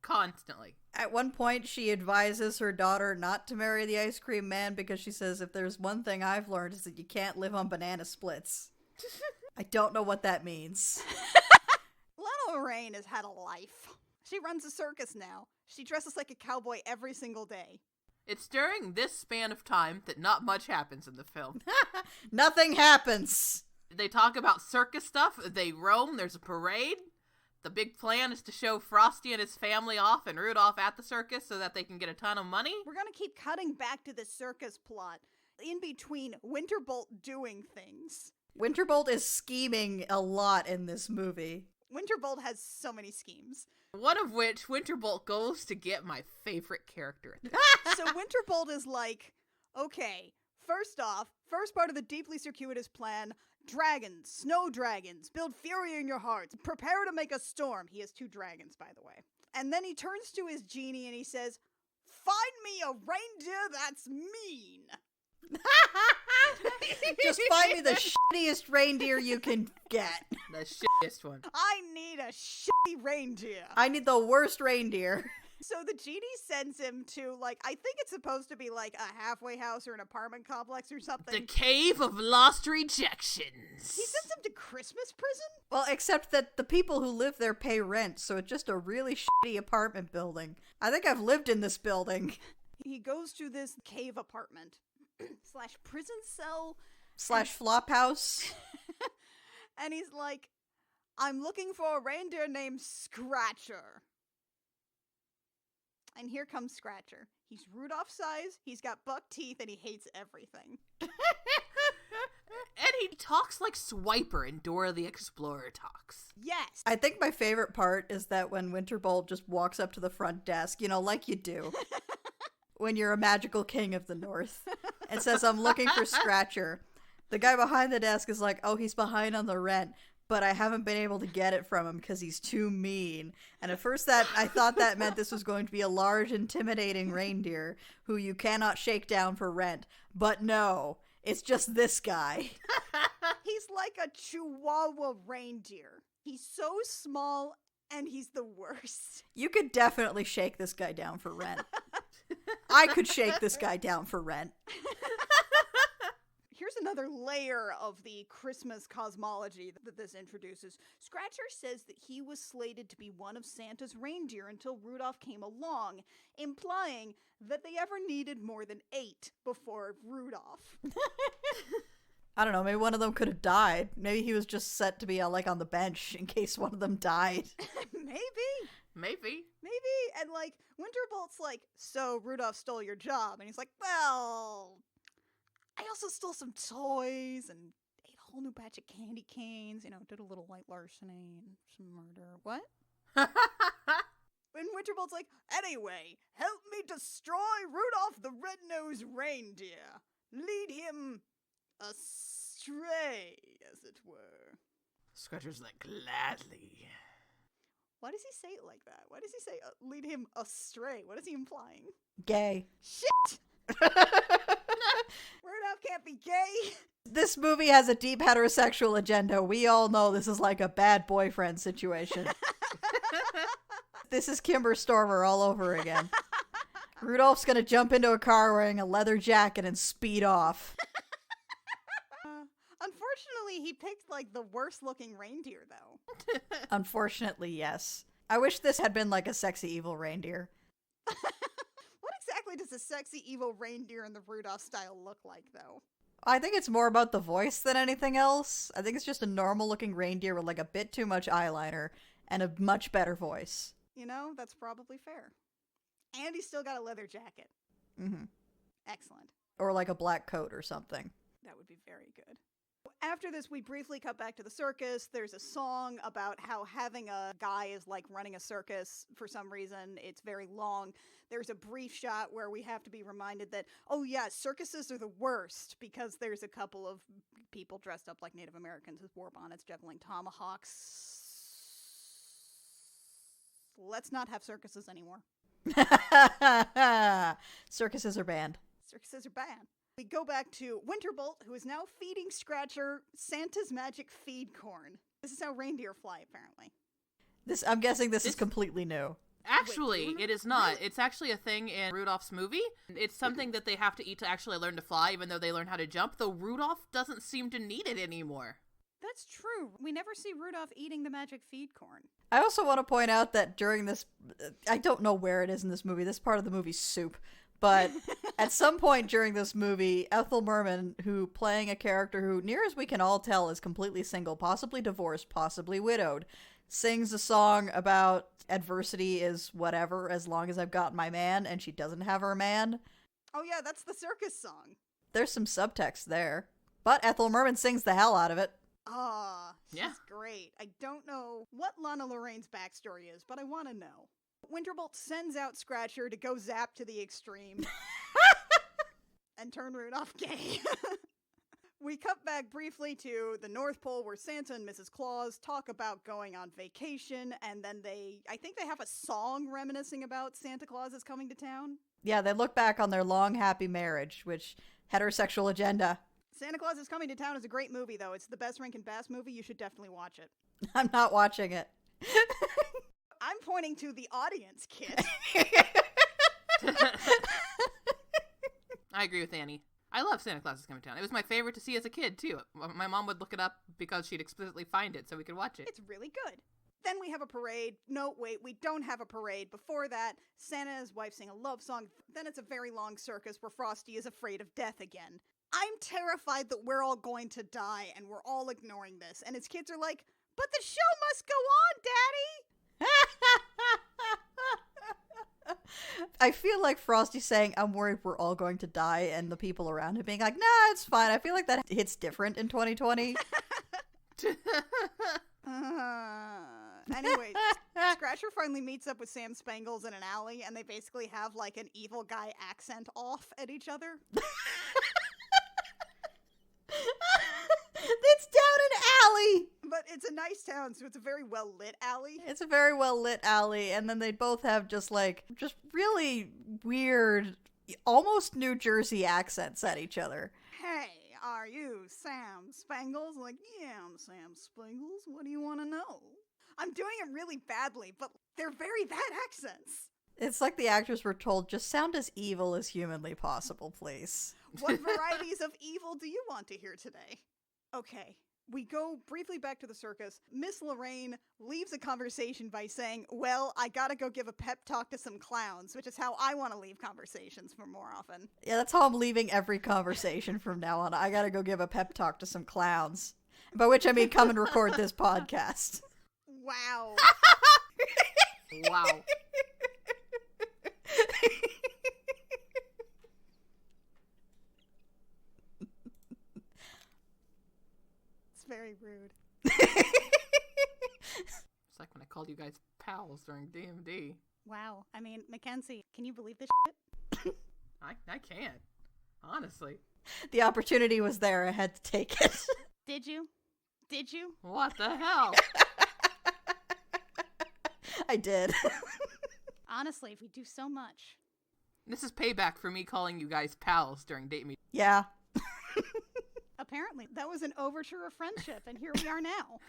Constantly. At one point, she advises her daughter not to marry the ice cream man because she says, if there's one thing I've learned, is that you can't live on banana splits. I don't know what that means. Lorraine has had a life. She runs a circus now. She dresses like a cowboy every single day. It's during this span of time that not much happens in the film. Nothing happens. They talk about circus stuff. They roam. There's a parade. The big plan is to show Frosty and his family off and Rudolph at the circus so that they can get a ton of money. We're gonna keep cutting back to the circus plot in between Winterbolt doing things. Winterbolt is scheming a lot in this movie. Winterbolt has so many schemes. One of which, Winterbolt goes to get my favorite character. So Winterbolt is like, okay, first off, first part of the deeply circuitous plan, dragons, snow dragons, build fury in your hearts, prepare to make a storm. He has 2 dragons, by the way. And then he turns to his genie and he says, find me a reindeer that's mean. Just find me the shittiest reindeer you can get. The shittiest one. I need a shitty reindeer. I need the worst reindeer. So the genie sends him to, like, I think it's supposed to be like a halfway house or an apartment complex or something. The Cave of Lost Rejections. He sends him to Christmas prison? Well, except that the people who live there pay rent, so it's just a really shitty apartment building. I think I've lived in this building. He goes to this cave apartment / prison cell / flop house. and he's like, I'm looking for a reindeer named Scratcher. And here comes Scratcher. He's Rudolph size, he's got buck teeth, and he hates everything. And he talks like Swiper in Dora the Explorer talks. Yes. I think my favorite part is that when Winterbolt just walks up to the front desk, you know, like you do when you're a magical king of the north, and says, I'm looking for Scratcher. The guy behind the desk is like, oh, he's behind on the rent, but I haven't been able to get it from him because he's too mean. And at first I thought that meant this was going to be a large, intimidating reindeer who you cannot shake down for rent. But no, it's just this guy. He's like a Chihuahua reindeer. He's so small, and he's the worst. You could definitely shake this guy down for rent. I could shake this guy down for rent. Here's another layer of the Christmas cosmology that this introduces. Scratcher says that he was slated to be one of Santa's reindeer until Rudolph came along, implying that they ever needed more than 8 before Rudolph. I don't know, maybe one of them could have died. Maybe he was just set to be like on the bench in case one of them died. Maybe. And like, Winterbolt's like, so Rudolph stole your job. And he's like, well, I also stole some toys and ate a whole new batch of candy canes, you know, did a little light larceny and some murder. What? And Winterbolt's like, anyway, help me destroy Rudolph the Red-Nosed Reindeer. Lead him astray, as it were. Scratcher's like, gladly. Why does he say it like that? Why does he say lead him astray? What is he implying? Gay. Shit! Rudolph can't be gay. This movie has a deep heterosexual agenda. We all know this is like a bad boyfriend situation. This is Kimber Stormer all over again. Rudolph's gonna jump into a car wearing a leather jacket and speed off. Unfortunately, he picked like the worst looking reindeer though. Unfortunately, yes. I wish this had been like a sexy evil reindeer. What exactly does a sexy evil reindeer in the Rudolph style look like though? I think it's more about the voice than anything else. I think it's just a normal looking reindeer with like a bit too much eyeliner and a much better voice. You know, that's probably fair. And he's still got a leather jacket. Mm-hmm. Excellent. Or like a black coat or something. That would be very good. After this, we briefly cut back to the circus. There's a song about how having a guy is like running a circus for some reason. It's very long. There's a brief shot where we have to be reminded that, oh yeah, circuses are the worst because there's a couple of people dressed up like Native Americans with war bonnets, juggling tomahawks. Let's not have circuses anymore. Circuses are banned. Circuses are banned. We go back to Winterbolt, who is now feeding Scratcher Santa's magic feed corn. This is how reindeer fly, apparently. I'm guessing this is completely new. Actually, it is not. It's actually a thing in Rudolph's movie. It's something that they have to eat to actually learn to fly, even though they learn how to jump, though Rudolph doesn't seem to need it anymore. That's true. We never see Rudolph eating the magic feed corn. I also want to point out that during this, I don't know where it is in this movie. This part of the movie's soup. But at some point during this movie, Ethel Merman, who playing a character who, near as we can all tell, is completely single, possibly divorced, possibly widowed, sings a song about adversity is whatever as long as I've got my man, and she doesn't have her man. Oh yeah, that's the circus song. There's some subtext there. But Ethel Merman sings the hell out of it. Ah, she's Yeah. great. I don't know what Lana Lorraine's backstory is, but I want to know. Winterbolt sends out Scratcher to go zap to the extreme and turn Rudolph gay. We cut back briefly to the North Pole where Santa and Mrs. Claus talk about going on vacation, and then I think they have a song reminiscing about Santa Claus is coming to town. Yeah, they look back on their long, happy marriage, which heterosexual agenda. Santa Claus is Coming to Town is a great movie, though. It's the best Rankin Bass movie. You should definitely watch it. I'm not watching it. I'm pointing to the audience, kid. I agree with Annie. I love Santa Claus is Coming to Town. It was my favorite to see as a kid, too. My mom would look it up because she'd explicitly find it so we could watch it. It's really good. Then we have a parade. No, wait, we don't have a parade. Before that, Santa and his wife sing a love song. Then it's a very long circus where Frosty is afraid of death again. I'm terrified that we're all going to die, and we're all ignoring this. And his kids are like, but the show must go on, Daddy! I feel like Frosty's saying, I'm worried we're all going to die, and the people around him being like, nah, it's fine. I feel like that hits different in 2020. Anyways, Scratcher finally meets up with Sam Spangles in an alley, and they basically have like an evil guy accent off at each other. It's down an alley! But it's a nice town, so it's a very well lit alley. It's a very well lit alley, and then they both have just really weird, almost New Jersey accents at each other. Hey, are you Sam Spangles? Like, yeah, I'm Sam Spangles. What do you want to know? I'm doing it really badly, but they're very bad accents. It's like the actors were told, just sound as evil as humanly possible, please. What varieties of evil do you want to hear today? Okay, we go briefly back to the circus. Miss Lorraine leaves a conversation by saying, well, I gotta go give a pep talk to some clowns, which is how I want to leave conversations for more often. Yeah, that's how I'm leaving every conversation from now on. I gotta go give a pep talk to some clowns. By which I mean come and record this podcast. Wow. Wow. It's very rude. It's like when I called you guys pals during DMD. Wow. I mean, Mackenzie, can you believe this shit? I can't. Honestly. The opportunity was there. I had to take it. Did you? Did you? What the hell? I did. Honestly, we do so much. This is payback for me calling you guys pals during date me. Yeah. Apparently, that was an overture of friendship, and here we are now.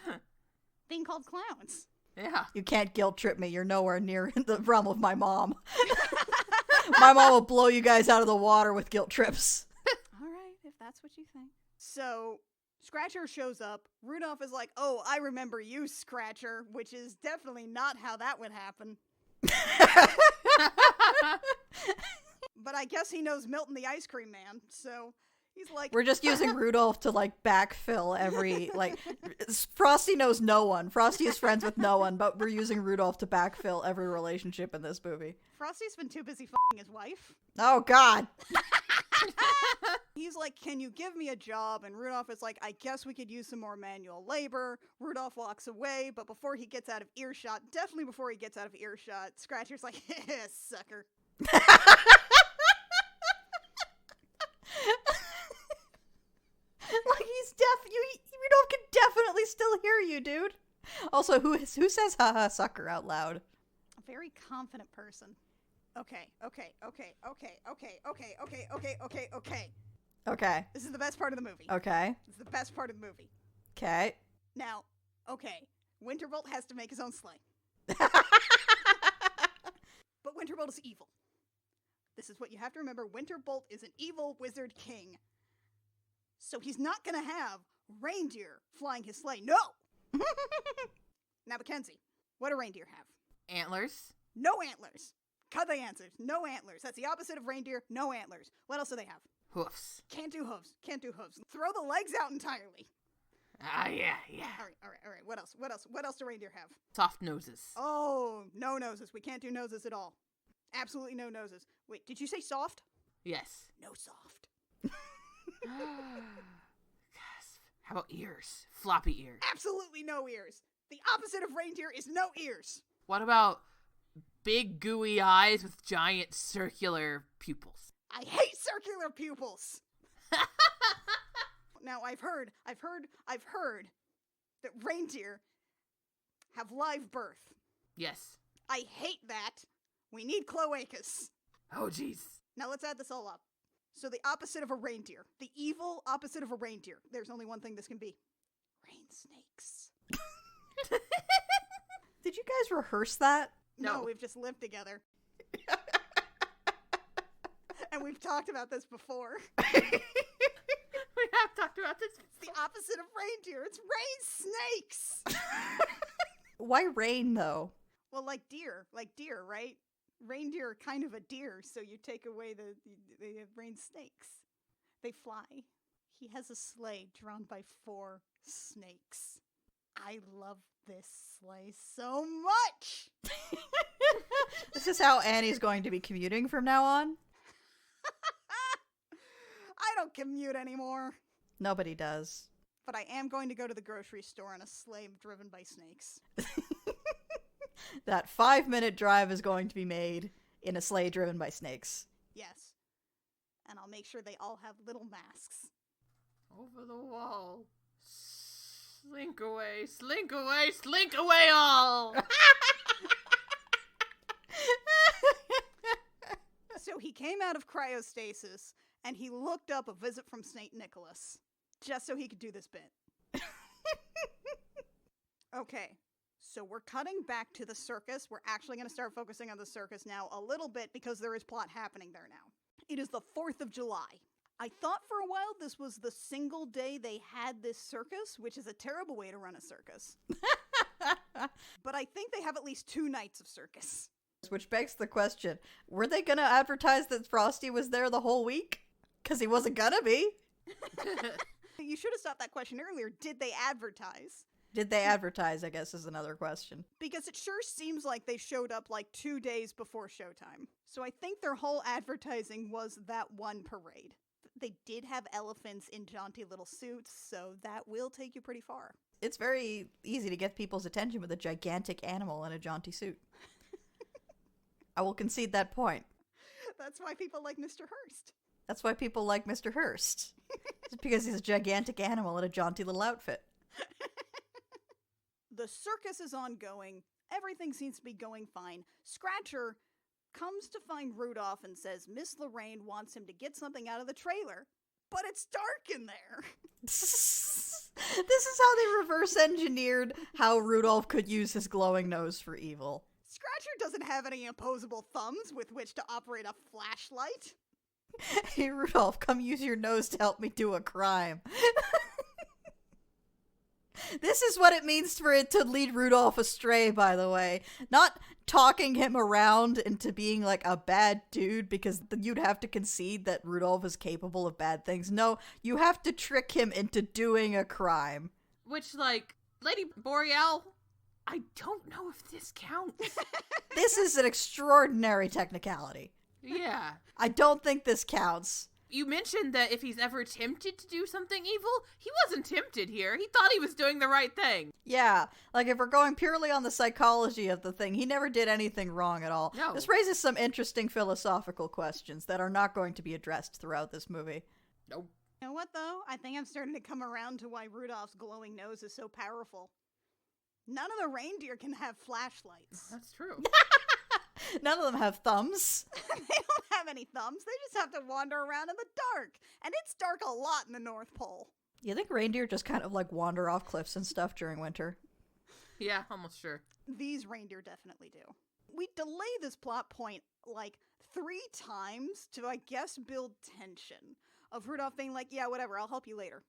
Thing called clowns. Yeah. You can't guilt trip me. You're nowhere near the realm of my mom. My mom will blow you guys out of the water with guilt trips. All right, if that's what you think. So, Scratcher shows up. Rudolph is like, oh, I remember you, Scratcher, which is definitely not how that would happen. But I guess he knows Milton the Ice Cream Man, so he's like... We're just using Rudolph to, backfill every, Frosty knows no one. Frosty is friends with no one, but we're using Rudolph to backfill every relationship in this movie. Frosty's been too busy f***ing his wife. Oh, God. He's like, can you give me a job? And Rudolph is like, I guess we could use some more manual labor. Rudolph walks away, but before he gets out of earshot, definitely before he gets out of earshot, Scratcher's like, sucker. Rudolph can definitely still hear you, dude. Also, who says haha sucker out loud? A very confident person. Okay. Okay. This is the best part of the movie. Okay. This is the best part of the movie. Okay. Now, okay, Winterbolt has to make his own sleigh. But Winterbolt is evil. This is what you have to remember. Winterbolt is an evil wizard king. So he's not going to have Reindeer flying his sleigh. No! Now, Mackenzie, what do reindeer have? Antlers. No antlers. Cut the answers. No antlers. That's the opposite of reindeer. No antlers. What else do they have? Hoofs. Can't do hooves. Can't do hooves. Throw the legs out entirely. Ah, yeah. All right. What else do reindeer have? Soft noses. Oh, no noses. We can't do noses at all. Absolutely no noses. Wait, did you say soft? Yes. No soft. Gasp. How about ears? Floppy ears. Absolutely no ears. The opposite of reindeer is no ears. What about big gooey eyes with giant circular pupils? I hate circular pupils. Now, I've heard that reindeer have live birth. Yes. I hate that. We need cloacas. Oh, jeez. Now, let's add this all up. So the opposite of a reindeer, the evil opposite of a reindeer, there's only one thing this can be. Rain snakes. Did you guys rehearse that? No, No. we've just lived together. And we've talked about this before. We have talked about this. It's the opposite of reindeer. It's rain snakes. Why rain, though? Well, like deer, right? Reindeer are kind of a deer, so you take away the rain snakes. They fly. He has a sleigh drawn by 4 snakes. I love this sleigh so much. This is how Annie's going to be commuting from now on? I don't commute anymore. Nobody does. But I am going to go to the grocery store in a sleigh driven by snakes. That 5-minute drive is going to be made in a sleigh driven by snakes. Yes. And I'll make sure they all have little masks. Over the wall. Slink away, slink away, slink away all! So he came out of cryostasis, and he looked up A Visit from St. Nicholas, just so he could do this bit. Okay, so we're cutting back to the circus. We're actually going to start focusing on the circus now a little bit, because there is plot happening there now. It is the 4th of July. I thought for a while this was the single day they had this circus, which is a terrible way to run a circus. But I think they have at least 2 nights of circus. Which begs the question, were they gonna advertise that Frosty was there the whole week? Because he wasn't gonna be. You should have stopped that question earlier. Did they advertise? Did they advertise, I guess, is another question. Because it sure seems like they showed up like 2 days before showtime. So I think their whole advertising was that one parade. They did have elephants in jaunty little suits, so that will take you pretty far. It's very easy to get people's attention with a gigantic animal in a jaunty suit. I will concede that point. That's why people like Mr. Hurst. That's why people like Mr. Hurst. It's because he's a gigantic animal in a jaunty little outfit. The circus is ongoing. Everything seems to be going fine. Scratcher comes to find Rudolph and says Miss Lorraine wants him to get something out of the trailer, but it's dark in there. This is how they reverse engineered how Rudolph could use his glowing nose for evil. Scratcher doesn't have any opposable thumbs with which to operate a flashlight. Hey, Rudolph, come use your nose to help me do a crime. This is what it means for it to lead Rudolph astray, by the way. Not talking him around into being like a bad dude, because you'd have to concede that Rudolph is capable of bad things. No, you have to trick him into doing a crime. Which, like, Lady Boreal, I don't know if this counts. This is an extraordinary technicality. Yeah. I don't think this counts. You mentioned that if he's ever tempted to do something evil, he wasn't tempted here. He thought he was doing the right thing. Yeah, like if we're going purely on the psychology of the thing, he never did anything wrong at all. No. This raises some interesting philosophical questions that are not going to be addressed throughout this movie. Nope. You know what, though? I think I'm starting to come around to why Rudolph's glowing nose is so powerful. None of the reindeer can have flashlights. That's true. None of them have thumbs. They don't have any thumbs. They just have to wander around in the dark. And it's dark a lot in the North Pole. You think reindeer just kind of like wander off cliffs and stuff during winter? Yeah, almost sure. These reindeer definitely do. We delay this plot point like 3 times to, I guess, build tension. Of Rudolph being like, yeah, whatever, I'll help you later.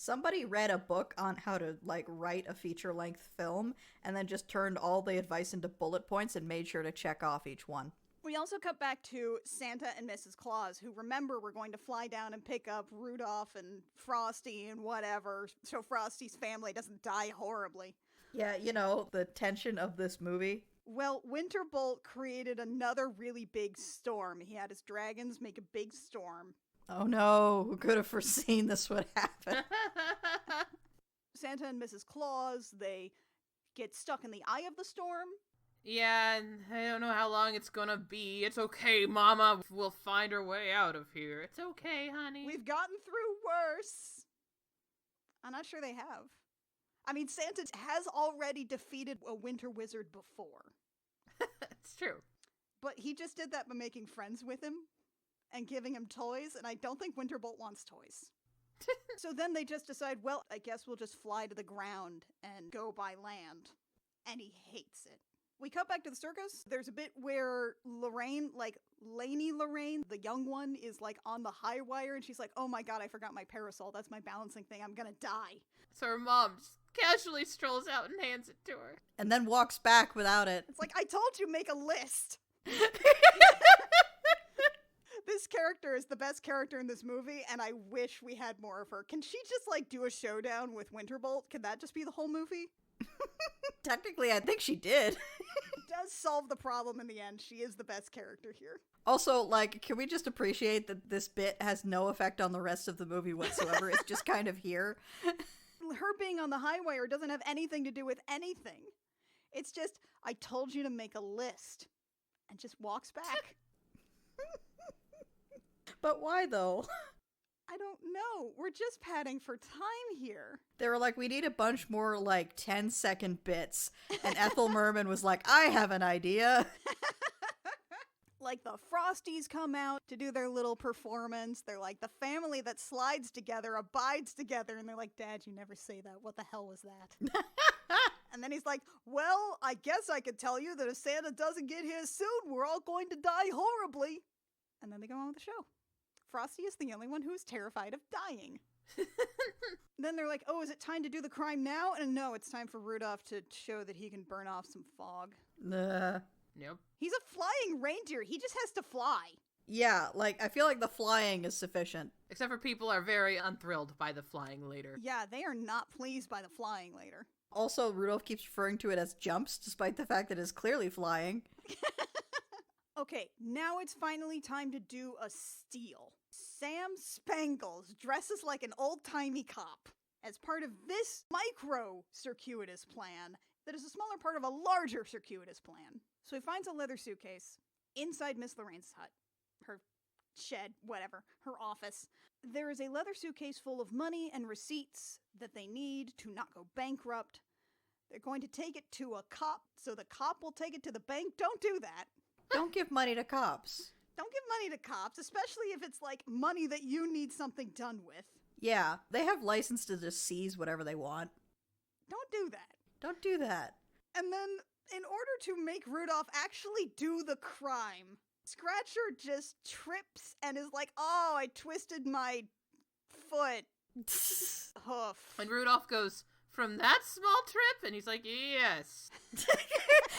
Somebody read a book on how to, like, write a feature-length film, and then just turned all the advice into bullet points and made sure to check off each one. We also cut back to Santa and Mrs. Claus, who, remember, we're going to fly down and pick up Rudolph and Frosty and whatever, so Frosty's family doesn't die horribly. Yeah, you know, the tension of this movie. Well, Winterbolt created another really big storm. He had his dragons make a big storm. Oh no, who could have foreseen this would happen? Santa and Mrs. Claus, they get stuck in the eye of the storm. Yeah, and I don't know how long it's gonna be. It's okay, Mama. We'll find our way out of here. It's okay, honey. We've gotten through worse. I'm not sure they have. I mean, Santa has already defeated a winter wizard before. It's true. But he just did that by making friends with him and giving him toys, and I don't think Winterbolt wants toys. So then they just decide, well, I guess we'll just fly to the ground and go by land. And he hates it. We cut back to the circus. There's a bit where Lorraine, like Lainey Lorraine, the young one, is like on the high wire, and she's like, oh my god, I forgot my parasol. That's my balancing thing. I'm gonna die. So her mom just casually strolls out and hands it to her. And then walks back without it. It's like, I told you, make a list. This character is the best character in this movie, and I wish we had more of her. Can she just, like, do a showdown with Winterbolt? Can that just be the whole movie? Technically, I think she did. It does solve the problem in the end. She is the best character here. Also, like, can we just appreciate that this bit has no effect on the rest of the movie whatsoever? It's just kind of here. Her being on the high wire doesn't have anything to do with anything. It's just, I told you to make a list. And just walks back. But why, though? I don't know. We're just padding for time here. They were like, we need a bunch more, like, 10-second bits. And Ethel Merman was like, I have an idea. Like, the Frosties come out to do their little performance. They're like, the family that slides together abides together. And they're like, Dad, you never say that. What the hell was that? And then he's like, well, I guess I could tell you that if Santa doesn't get here soon, we're all going to die horribly. And then they go on with the show. Frosty is the only one who is terrified of dying. Then they're like, oh, is it time to do the crime now? And no, it's time for Rudolph to show that he can burn off some fog. Yep. He's a flying reindeer. He just has to fly. Yeah, like, I feel like the flying is sufficient. Except for people are very unthrilled by the flying later. Yeah, they are not pleased by the flying later. Also, Rudolph keeps referring to it as jumps, despite the fact that it's clearly flying. Okay, now it's finally time to do a steal. Sam Spangles dresses like an old-timey cop as part of this micro-circuitous plan that is a smaller part of a larger circuitous plan. So he finds a leather suitcase inside Miss Lorraine's hut, her shed, whatever, her office. There is a leather suitcase full of money and receipts that they need to not go bankrupt. They're going to take it to a cop, so the cop will take it to the bank. Don't do that. Don't give money to cops. Don't give money to cops, especially if it's like money that you need something done with. Yeah, they have license to just seize whatever they want. Don't do that. Don't do that. And then, in order to make Rudolph actually do the crime, Scratcher just trips and is like, oh, I twisted my foot. Hoof. And Rudolph goes, from that small trip? And he's like, yes.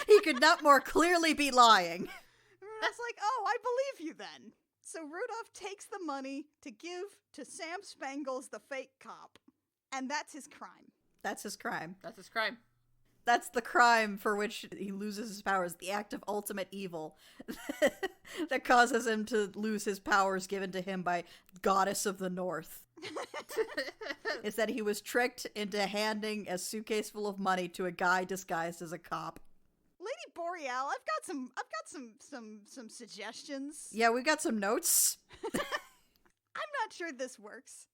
He could not more clearly be lying. Rudolph's like, oh, I believe you then. So Rudolph takes the money to give to Sam Spangles, the fake cop. And that's his crime. That's his crime. That's his crime. That's the crime for which he loses his powers, the act of ultimate evil that causes him to lose his powers given to him by Goddess of the North. It's that he was tricked into handing a suitcase full of money to a guy disguised as a cop. Lady Boreal, I've got some suggestions. Yeah, we got some notes. I'm not sure this works.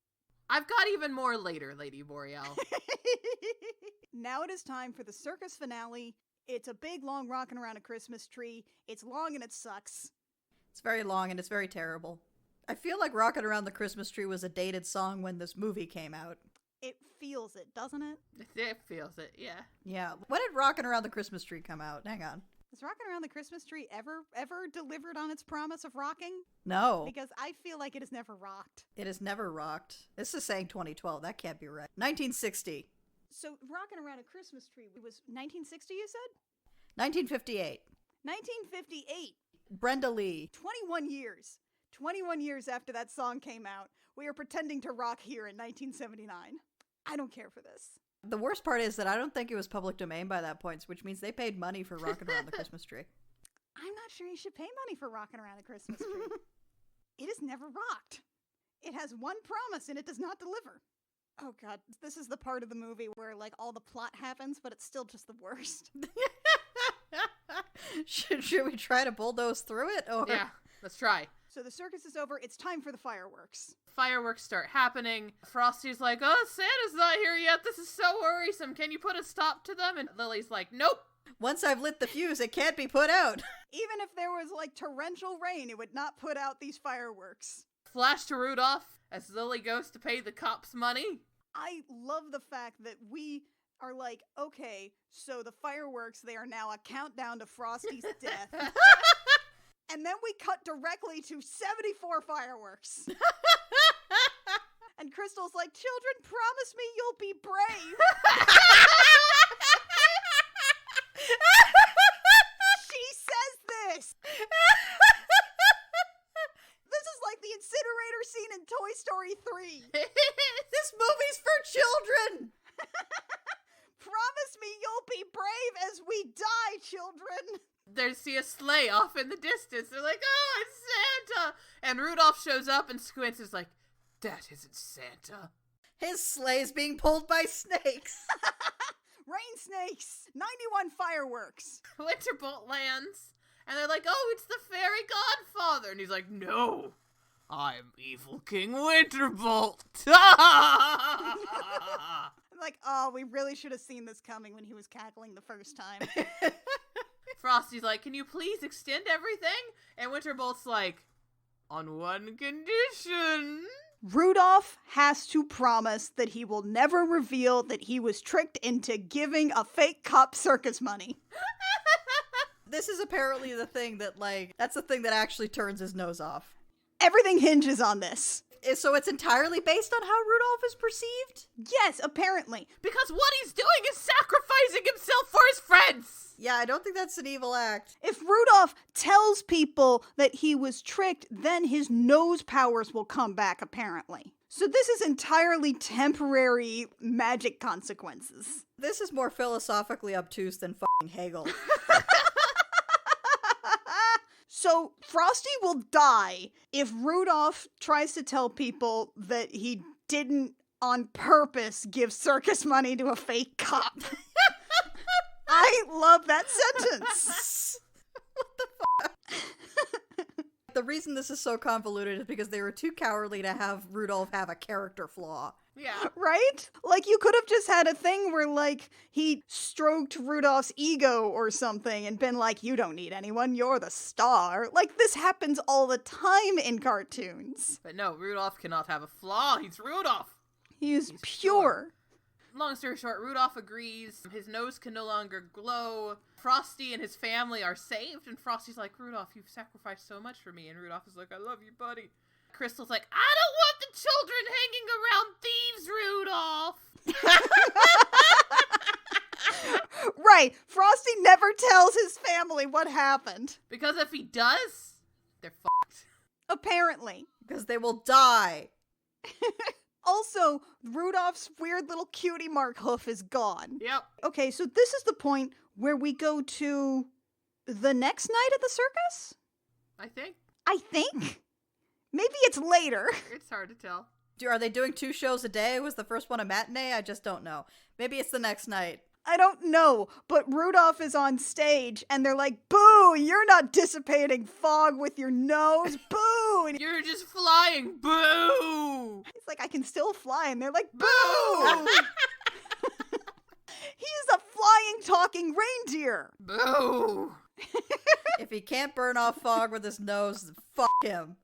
I've got even more later, Lady Boreal. Now it is time for the circus finale. It's a big, long rockin' around a Christmas tree. It's long and it sucks. It's very long and it's very terrible. I feel like Rockin' Around the Christmas Tree was a dated song when this movie came out. It feels it, doesn't it? It feels it, yeah. Yeah. When did Rockin' Around the Christmas Tree come out? Hang on. Is Rockin' Around the Christmas Tree ever delivered on its promise of rocking? No, Because I feel like it has never rocked. it has never rocked. This is saying 2012. That can't be right. 1960. So Rockin' Around a Christmas Tree was 1960, you said? 1958. 1958. Brenda Lee. 21 years. 21 years after that song came out, we are pretending to rock here in 1979. I don't care for this. The worst part is that I don't think it was public domain by that point, which means they paid money for Rockin' Around the Christmas Tree. I'm not sure you should pay money for Rockin' Around the Christmas Tree. It has never rocked. It has one promise and it does not deliver. Oh god, this is the part of the movie where like all the plot happens, but it's still just the worst. Should we try to bulldoze through it? Or... Yeah, let's try. So the circus is over, it's time for the fireworks. Fireworks start happening. Frosty's like, oh, Santa's not here yet. This is so worrisome. Can you put a stop to them? And Lily's like, nope. Once I've lit the fuse, it can't be put out. Even if there was like torrential rain, it would not put out these fireworks. Flash to Rudolph as Lily goes to pay the cops money. I love the fact that we are like, okay, so the fireworks, they are now a countdown to Frosty's death. And then we cut directly to 74 fireworks. And Crystal's like, children, promise me you'll be brave. She says this. This is like the incinerator scene in Toy Story 3. This movie's for children! Promise me you'll be brave as we die, children. They see a sleigh off in the distance. They're like, oh, it's Santa. And Rudolph shows up and squints is like, that isn't Santa. His sleigh's being pulled by snakes. Rain snakes. 91 fireworks. Winterbolt lands. And they're like, oh, it's the fairy godfather. And he's like, no, I'm evil King Winterbolt. I'm like, oh, we really should have seen this coming when he was cackling the first time. Frosty's like, can you please extend everything? And Winterbolt's like, on one condition. Rudolph has to promise that he will never reveal that he was tricked into giving a fake cop circus money. This is apparently the thing that, like, that's the thing that actually turns his nose off. Everything hinges on this. So it's entirely based on how Rudolph is perceived? Yes, apparently. Because what he's doing is sacrificing himself for his friends. Yeah, I don't think that's an evil act. If Rudolph tells people that he was tricked, then his nose powers will come back, apparently. So this is entirely temporary magic consequences. This is more philosophically obtuse than fucking Hegel. So Frosty will die if Rudolph tries to tell people that he didn't on purpose give circus money to a fake cop. I love that sentence. What the fuck? The reason this is so convoluted is because they were too cowardly to have Rudolph have a character flaw. Yeah. Right? Like, you could have just had a thing where, like, he stroked Rudolph's ego or something and been like, you don't need anyone, you're the star. Like, this happens all the time in cartoons. But no, Rudolph cannot have a flaw. He's Rudolph. He's pure. Long story short, Rudolph agrees. His nose can no longer glow. Frosty and his family are saved. And Frosty's like, Rudolph, you've sacrificed so much for me. And Rudolph is like, I love you, buddy. Crystal's like, I don't want the children hanging around thieves, Rudolph. Right. Frosty never tells his family what happened. Because if he does, they're fucked. Apparently. Because they will die. Also, Rudolph's weird little cutie mark hoof is gone. Yep. Okay, so this is the point where we go to the next night at the circus? I think. I think. Maybe it's later. It's hard to tell. Are they doing 2 shows a day? Was the first one a matinee? I just don't know. Maybe it's the next night. I don't know, but Rudolph is on stage and they're like, boo, you're not dissipating fog with your nose, boo! And You're just flying, boo! he's like, I can still fly, and they're like, boo! He's a flying, talking reindeer! Boo! If he can't burn off fog with his nose, fuck him.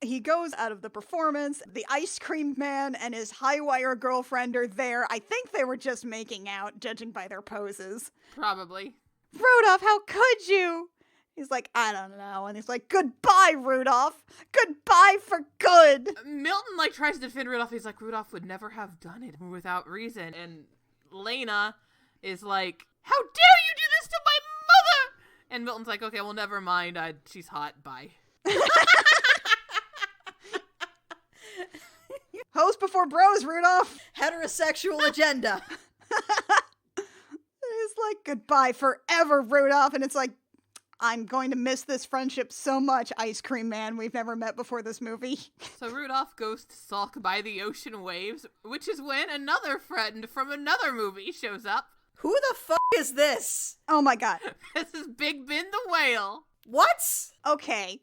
He goes out of the performance. The ice cream man and his high wire girlfriend are there. I think they were just making out, judging by their poses. Probably. Rudolph, how could you? He's like, I don't know. And he's like, goodbye, Rudolph. Goodbye for good. Milton, like, tries to defend Rudolph. He's like, Rudolph would never have done it without reason. And Lena is like, how dare you do this to my mother? And Milton's like, okay, well, never mind. She's hot. Bye. Hoes before bros, Rudolph. Heterosexual agenda. He's like, goodbye forever, Rudolph. And it's like, I'm going to miss this friendship so much, ice cream man. We've never met before this movie. So Rudolph goes to sulk by the ocean waves, which is when another friend from another movie shows up. Who the fuck is this? Oh my god. This is Big Ben the whale. What? Okay.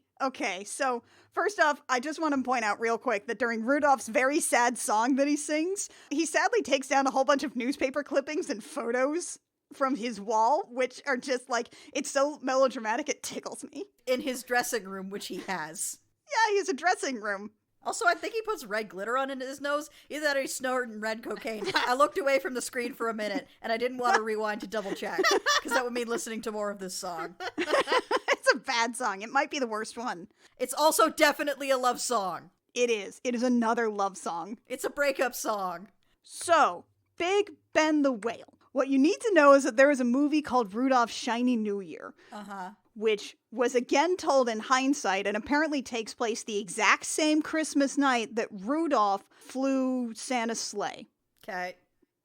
So first off, I just want to point out real quick that during Rudolph's very sad song that he sings, he sadly takes down a whole bunch of newspaper clippings and photos from his wall, which are just like, it's so melodramatic, it tickles me. In his dressing room, which he has. Yeah, he has a dressing room. Also, I think he puts red glitter on his nose. Either that or he's snorting red cocaine. I looked away from the screen for a minute, and I didn't want to rewind to double check, because that would mean listening to more of this song. It's a bad song. It might be the worst one. It's also definitely a love song. It is. It is another love song. It's a breakup song. So, Big Ben the Whale. What you need to know is that there is a movie called Rudolph's Shiny New Year. Which was again told in hindsight and apparently takes place the exact same Christmas night that Rudolph flew Santa's sleigh. Okay.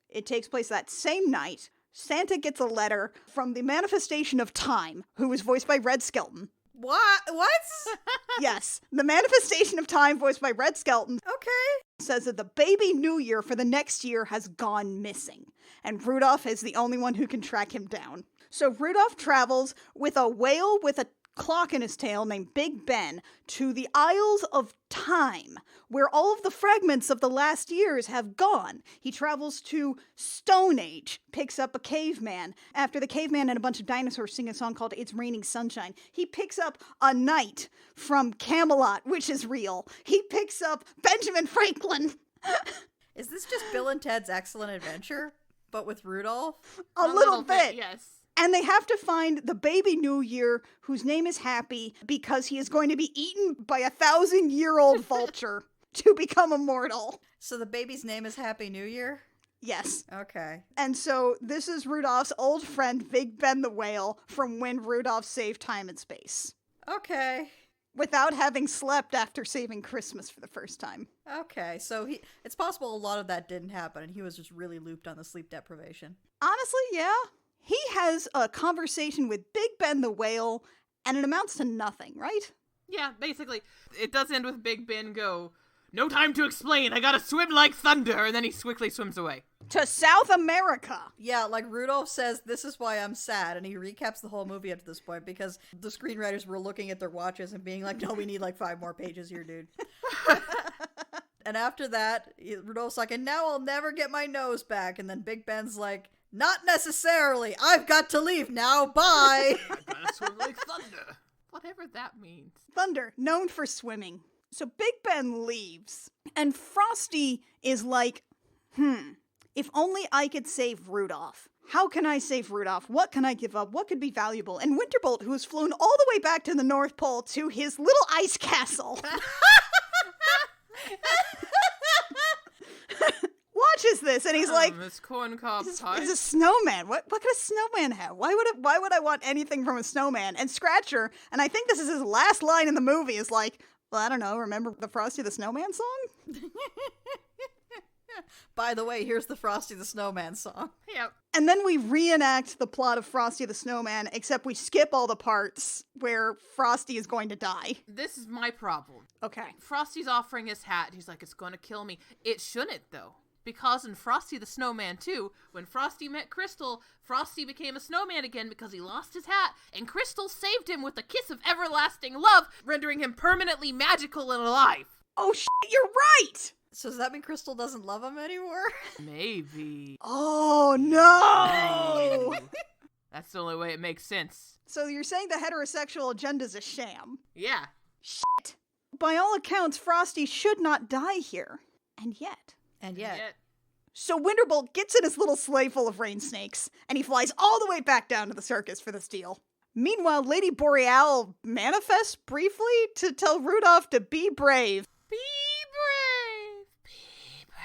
It takes place that same night. Santa gets a letter from the Manifestation of Time, who was voiced by Red Skelton. What? Yes, the Manifestation of Time, voiced by Red Skelton, Okay. says that the baby New Year for the next year has gone missing, and Rudolph is the only one who can track him down. So Rudolph travels with a whale with a clock in his tail named Big Ben to the Isles of Time, where all of the fragments of the last years have gone. He travels to Stone Age, picks up a caveman. After the caveman and a bunch of dinosaurs sing a song called It's Raining Sunshine, he picks up a knight from Camelot, which is real. He picks up Benjamin Franklin. Is this just Bill and Ted's Excellent Adventure, but with Rudolph? A little bit. Yes. And they have to find the baby New Year, whose name is Happy, because he is going to be eaten by a 1,000-year-old vulture to become immortal. So the baby's name is Happy New Year? Yes. Okay. And so this is Rudolph's old friend, Big Ben the Whale, from when Rudolph saved time and space. Okay. Without having slept after saving Christmas for the first time. Okay, so it's possible a lot of that didn't happen, and he was just really looped on the sleep deprivation. Honestly, yeah. He has a conversation with Big Ben the Whale, and it amounts to nothing, right? Yeah, basically. It does end with Big Ben go, no time to explain, I gotta swim like thunder, and then he quickly swims away. To South America! Yeah, like Rudolph says, this is why I'm sad, and he recaps the whole movie up to this point, because the screenwriters were looking at their watches and being like, no, we need like 5 more pages here, dude. And after that, Rudolph's like, and now I'll never get my nose back, and then Big Ben's like, not necessarily. I've got to leave now. Bye. I gotta swim like thunder. Whatever that means. Thunder, known for swimming. So Big Ben leaves, and Frosty is like, if only I could save Rudolph. How can I save Rudolph? What can I give up? What could be valuable? And Winterbolt, who has flown all the way back to the North Pole to his little ice castle, watches this, and he's like, this corn cob pie. He's a snowman. What could a snowman have? Why would I want anything from a snowman? And Scratcher, and I think this is his last line in the movie, is like, well, I don't know, remember the Frosty the Snowman song? By the way, here's the Frosty the Snowman song. Yep. And then we reenact the plot of Frosty the Snowman, except we skip all the parts where Frosty is going to die. This is my problem. Okay. Frosty's offering his hat. He's like, it's gonna kill me. It shouldn't, though. Because in Frosty the Snowman 2, when Frosty met Crystal, Frosty became a snowman again because he lost his hat, and Crystal saved him with a kiss of everlasting love, rendering him permanently magical and alive. Oh shit, you're right! So does that mean Crystal doesn't love him anymore? Maybe. Oh no! That's the only way it makes sense. So you're saying the heterosexual agenda's a sham? Yeah. Shit. by all accounts, Frosty should not die here. And yet. So Winterbolt gets in his little sleigh full of rain snakes, and he flies all the way back down to the circus for this deal. Meanwhile, Lady Boreal manifests briefly to tell Rudolph to be brave. Be brave. Be brave.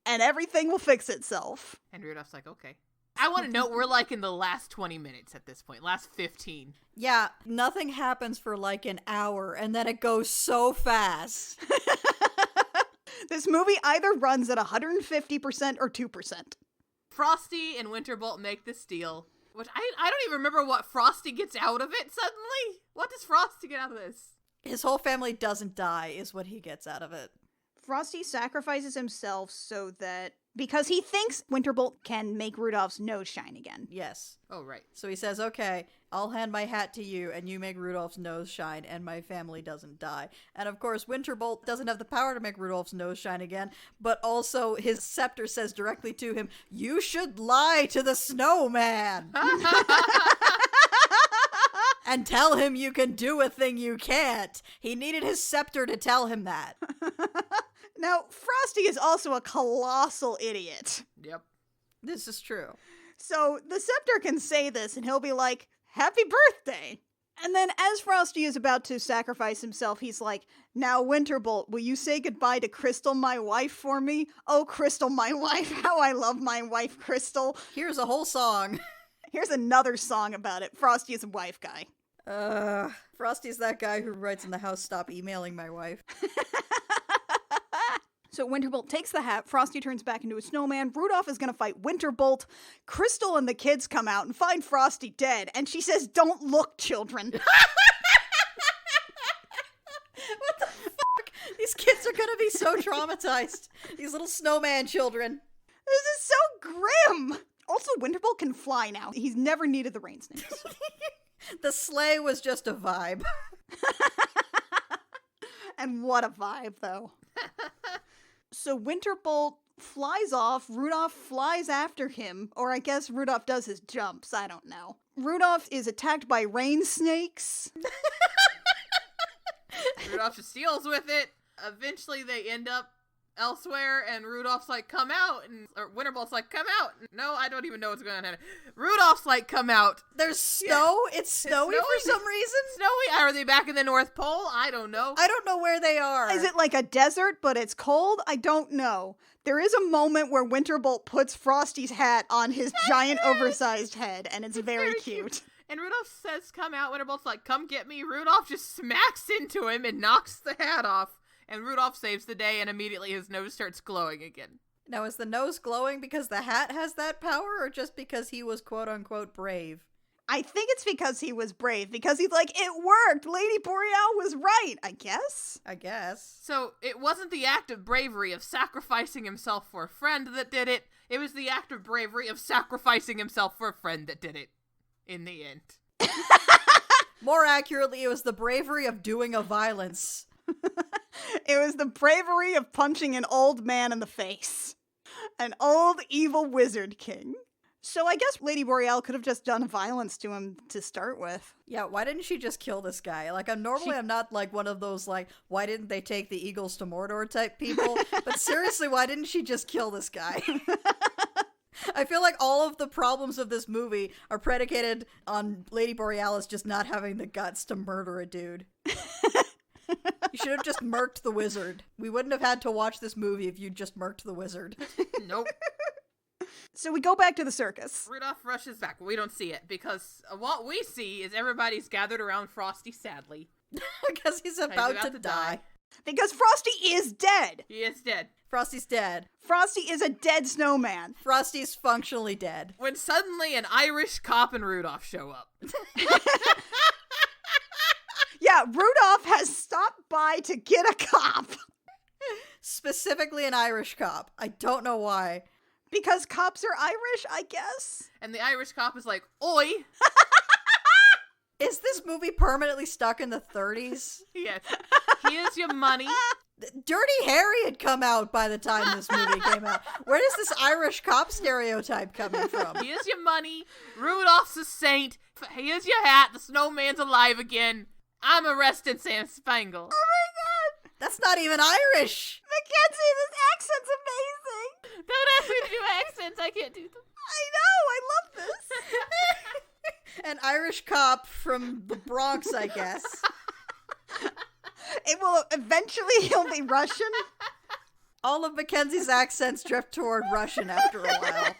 And everything will fix itself. And Rudolph's like, okay. I want to note we're like in the last 20 minutes at this point. Last 15. Yeah, nothing happens for like an hour, and then it goes so fast. This movie either runs at 150% or 2%. Frosty and Winterbolt make this deal, which I don't even remember what Frosty gets out of it suddenly. What does Frosty get out of this? His whole family doesn't die is what he gets out of it. Frosty sacrifices himself so that, because he thinks Winterbolt can make Rudolph's nose shine again. Yes. Oh, right. So he says, okay, I'll hand my hat to you and you make Rudolph's nose shine and my family doesn't die. And of course, Winterbolt doesn't have the power to make Rudolph's nose shine again, but also his scepter says directly to him, you should lie to the snowman. And tell him you can do a thing you can't. He needed his scepter to tell him that. Now, Frosty is also a colossal idiot. Yep. This is true. So the scepter can say this and he'll be like, happy birthday. And then as Frosty is about to sacrifice himself, he's like, now Winterbolt, will you say goodbye to Crystal, my wife, for me? Oh, Crystal, my wife, how I love my wife, Crystal. Here's a whole song. Here's another song about it. Frosty is a wife guy. Frosty's that guy who writes in the house, stop emailing my wife. So Winterbolt takes the hat, Frosty turns back into a snowman, Rudolph is gonna fight Winterbolt, Crystal and the kids come out and find Frosty dead, and she says, don't look, children. What the fuck? These kids are gonna be so traumatized. These little snowman children. This is so grim! Also, Winterbolt can fly now. He's never needed the rain snakes. The sleigh was just a vibe. And what a vibe, though. So Winterbolt flies off, Rudolph flies after him, or I guess Rudolph does his jumps, I don't know. Rudolph is attacked by rain snakes. Rudolph just deals with it. Eventually they end up elsewhere, and Rudolph's like, come out, or Winterbolt's like, come out. No, I don't even know what's going on. Rudolph's like, come out. There's snow? Yeah. It's snowy for some reason? Snowy? Are they back in the North Pole? I don't know. I don't know where they are. Is it like a desert, but it's cold? I don't know. There is a moment where Winterbolt puts Frosty's hat on his giant oversized head, and it's very cute. And Rudolph says, come out. Winterbolt's like, come get me. Rudolph just smacks into him and knocks the hat off. And Rudolph saves the day, and immediately his nose starts glowing again. Now, is the nose glowing because the hat has that power, or just because he was quote-unquote brave? I think it's because he was brave, because he's like, it worked! Lady Boreal was right, I guess? I guess. So, it wasn't the act of bravery of sacrificing himself for a friend that did it. It was the act of bravery of sacrificing himself for a friend that did it. In the end. More accurately, it was the bravery of doing a violence. It was the bravery of punching an old man in the face. An old evil wizard king. So I guess Lady Boreal could have just done violence to him to start with. Yeah, why didn't she just kill this guy? Like, I'm not like one of those, like, why didn't they take the Eagles to Mordor type people? But seriously, why didn't she just kill this guy? I feel like all of the problems of this movie are predicated on Lady Borealis just not having the guts to murder a dude. You should have just murked the wizard. We wouldn't have had to watch this movie if you just murked the wizard. Nope. So we go back to the circus. Rudolph rushes back. We don't see it because what we see is everybody's gathered around Frosty sadly. Because he's about to die. Because Frosty is dead. He is dead. Frosty's dead. Frosty is a dead snowman. Frosty's functionally dead. When suddenly an Irish cop and Rudolph show up. Yeah, Rudolph has stopped by to get a cop. Specifically an Irish cop. I don't know why. Because cops are Irish, I guess. And the Irish cop is like, oi! Is this movie permanently stuck in the 30s? Yes. Here's your money. Dirty Harry had come out by the time this movie came out. Where does this Irish cop stereotype coming from? Here's your money. Rudolph's a saint. Here's your hat. The snowman's alive again. I'm arrested, Sam Spangle. That's not even Irish! Mackenzie, this accent's amazing! Don't ask me to do accents. I can't do them. I know, I love this! An Irish cop from the Bronx, I guess. It will eventually he'll be Russian. All of Mackenzie's accents drift toward Russian after a while.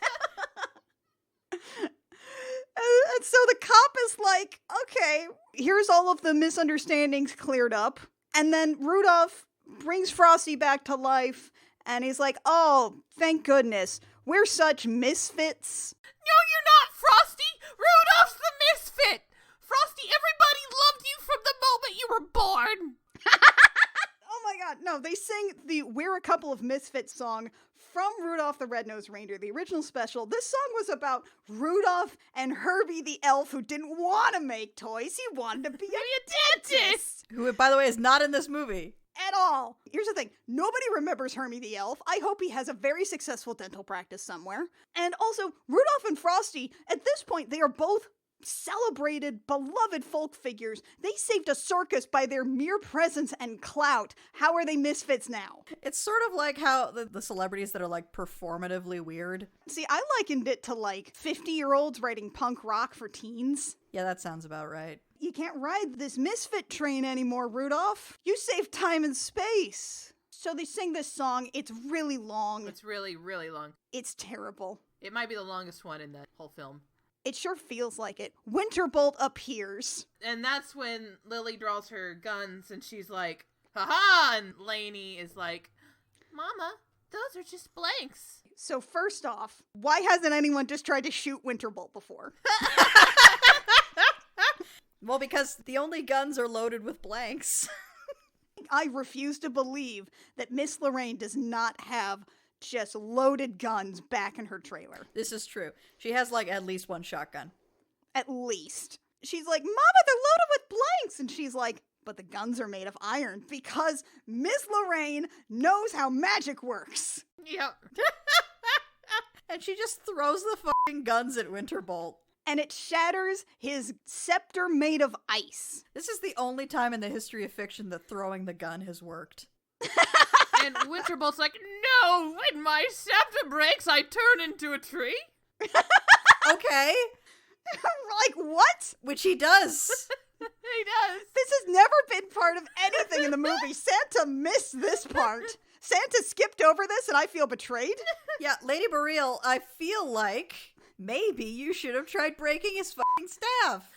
And so the cop is like, okay, here's all of the misunderstandings cleared up. And then Rudolph brings Frosty back to life, and he's like, oh, thank goodness, we're such misfits. No, you're not, Frosty! Rudolph's the misfit! Frosty, everybody loved you from the moment you were born! Oh my god, no, they sing the We're a Couple of Misfits song from Rudolph the Red-Nosed Reindeer, the original special. This song was about Rudolph and Herbie the elf who didn't want to make toys. He wanted to be a dentist. Who, by the way, is not in this movie. At all. Here's the thing. Nobody remembers Hermie the elf. I hope he has a very successful dental practice somewhere. And also, Rudolph and Frosty, at this point, they are both celebrated, beloved folk figures. They saved a circus by their mere presence and clout. How are they misfits now? It's sort of like how the celebrities that are like performatively weird. See, I likened it to like 50-year-olds writing punk rock for teens. Yeah, that sounds about right. You can't ride this misfit train anymore, Rudolph. You save time and space. So they sing this song. It's really long. It's really, really long. It's terrible. It might be the longest one in the whole film. It sure feels like it. Winterbolt appears. And that's when Lily draws her guns and she's like, haha! And Lainey is like, Mama, those are just blanks. So first off, why hasn't anyone just tried to shoot Winterbolt before? Well, because the only guns are loaded with blanks. I refuse to believe that Miss Lorraine does not have just loaded guns back in her trailer. This is true. She has like at least one shotgun. At least. She's like, Mama, they're loaded with blanks. And she's like, but the guns are made of iron because Miss Lorraine knows how magic works. Yep. And she just throws the fucking guns at Winterbolt. And it shatters his scepter made of ice. This is the only time in the history of fiction that throwing the gun has worked. And Winterbolt's like, no, when my scepter breaks, I turn into a tree. Okay. Like, what? Which he does. He does. This has never been part of anything in the movie. Santa missed this part. Santa skipped over this and I feel betrayed. Yeah, Lady Boreal, I feel like maybe you should have tried breaking his fucking staff.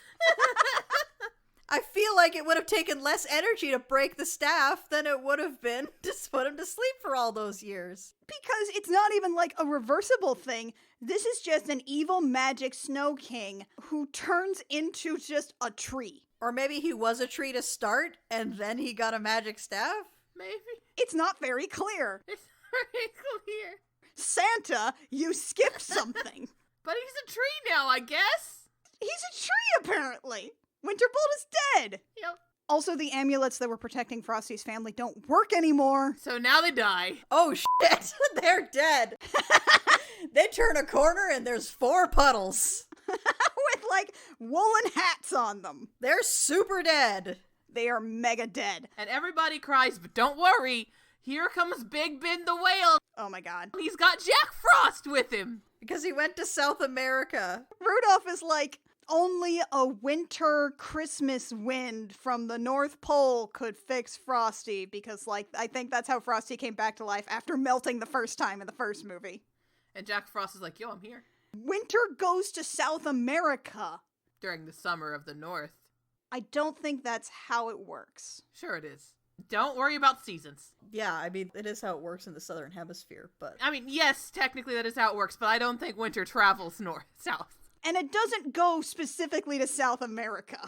I feel like it would have taken less energy to break the staff than it would have been to put him to sleep for all those years. Because it's not even like a reversible thing. This is just an evil magic snow king who turns into just a tree. Or maybe he was a tree to start, and then he got a magic staff? Maybe. It's not very clear. It's very clear. Santa, you skipped something. But he's a tree now, I guess. He's a tree, apparently. Winterbolt is dead. Yep. Also, the amulets that were protecting Frosty's family don't work anymore. So now they die. Oh shit, they're dead. They turn a corner and there's 4 puddles. With, like, woolen hats on them. They're super dead. They are mega dead. And everybody cries, but don't worry. Here comes Big Ben the whale. Oh my god. He's got Jack Frost with him. Because he went to South America. Rudolph is like, only a winter Christmas wind from the North Pole could fix Frosty. Because, like, I think that's how Frosty came back to life after melting the first time in the first movie. And Jack Frost is like, yo, I'm here. Winter goes to South America. During the summer of the North. I don't think that's how it works. Sure it is. Don't worry about seasons. Yeah, I mean, it is how it works in the Southern Hemisphere, but... I mean, yes, technically that is how it works, but I don't think winter travels south. And it doesn't go specifically to South America.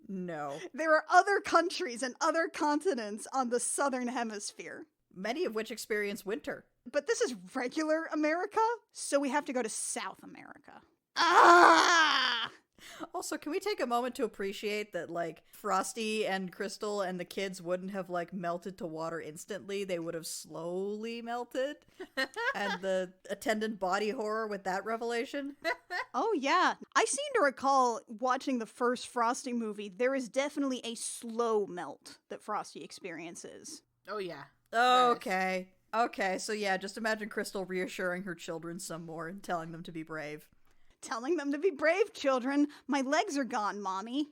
No. There are other countries and other continents on the Southern Hemisphere. Many of which experience winter. But this is regular America, so we have to go to South America. Ah! Also, can we take a moment to appreciate that, like, Frosty and Crystal and the kids wouldn't have, like, melted to water instantly. They would have slowly melted. And the attendant body horror with that revelation. Oh, yeah. I seem to recall watching the first Frosty movie, there is definitely a slow melt that Frosty experiences. Oh, yeah. Okay. Okay, so yeah, just imagine Crystal reassuring her children some more and telling them to be brave. Telling them to be brave, children. My legs are gone, Mommy.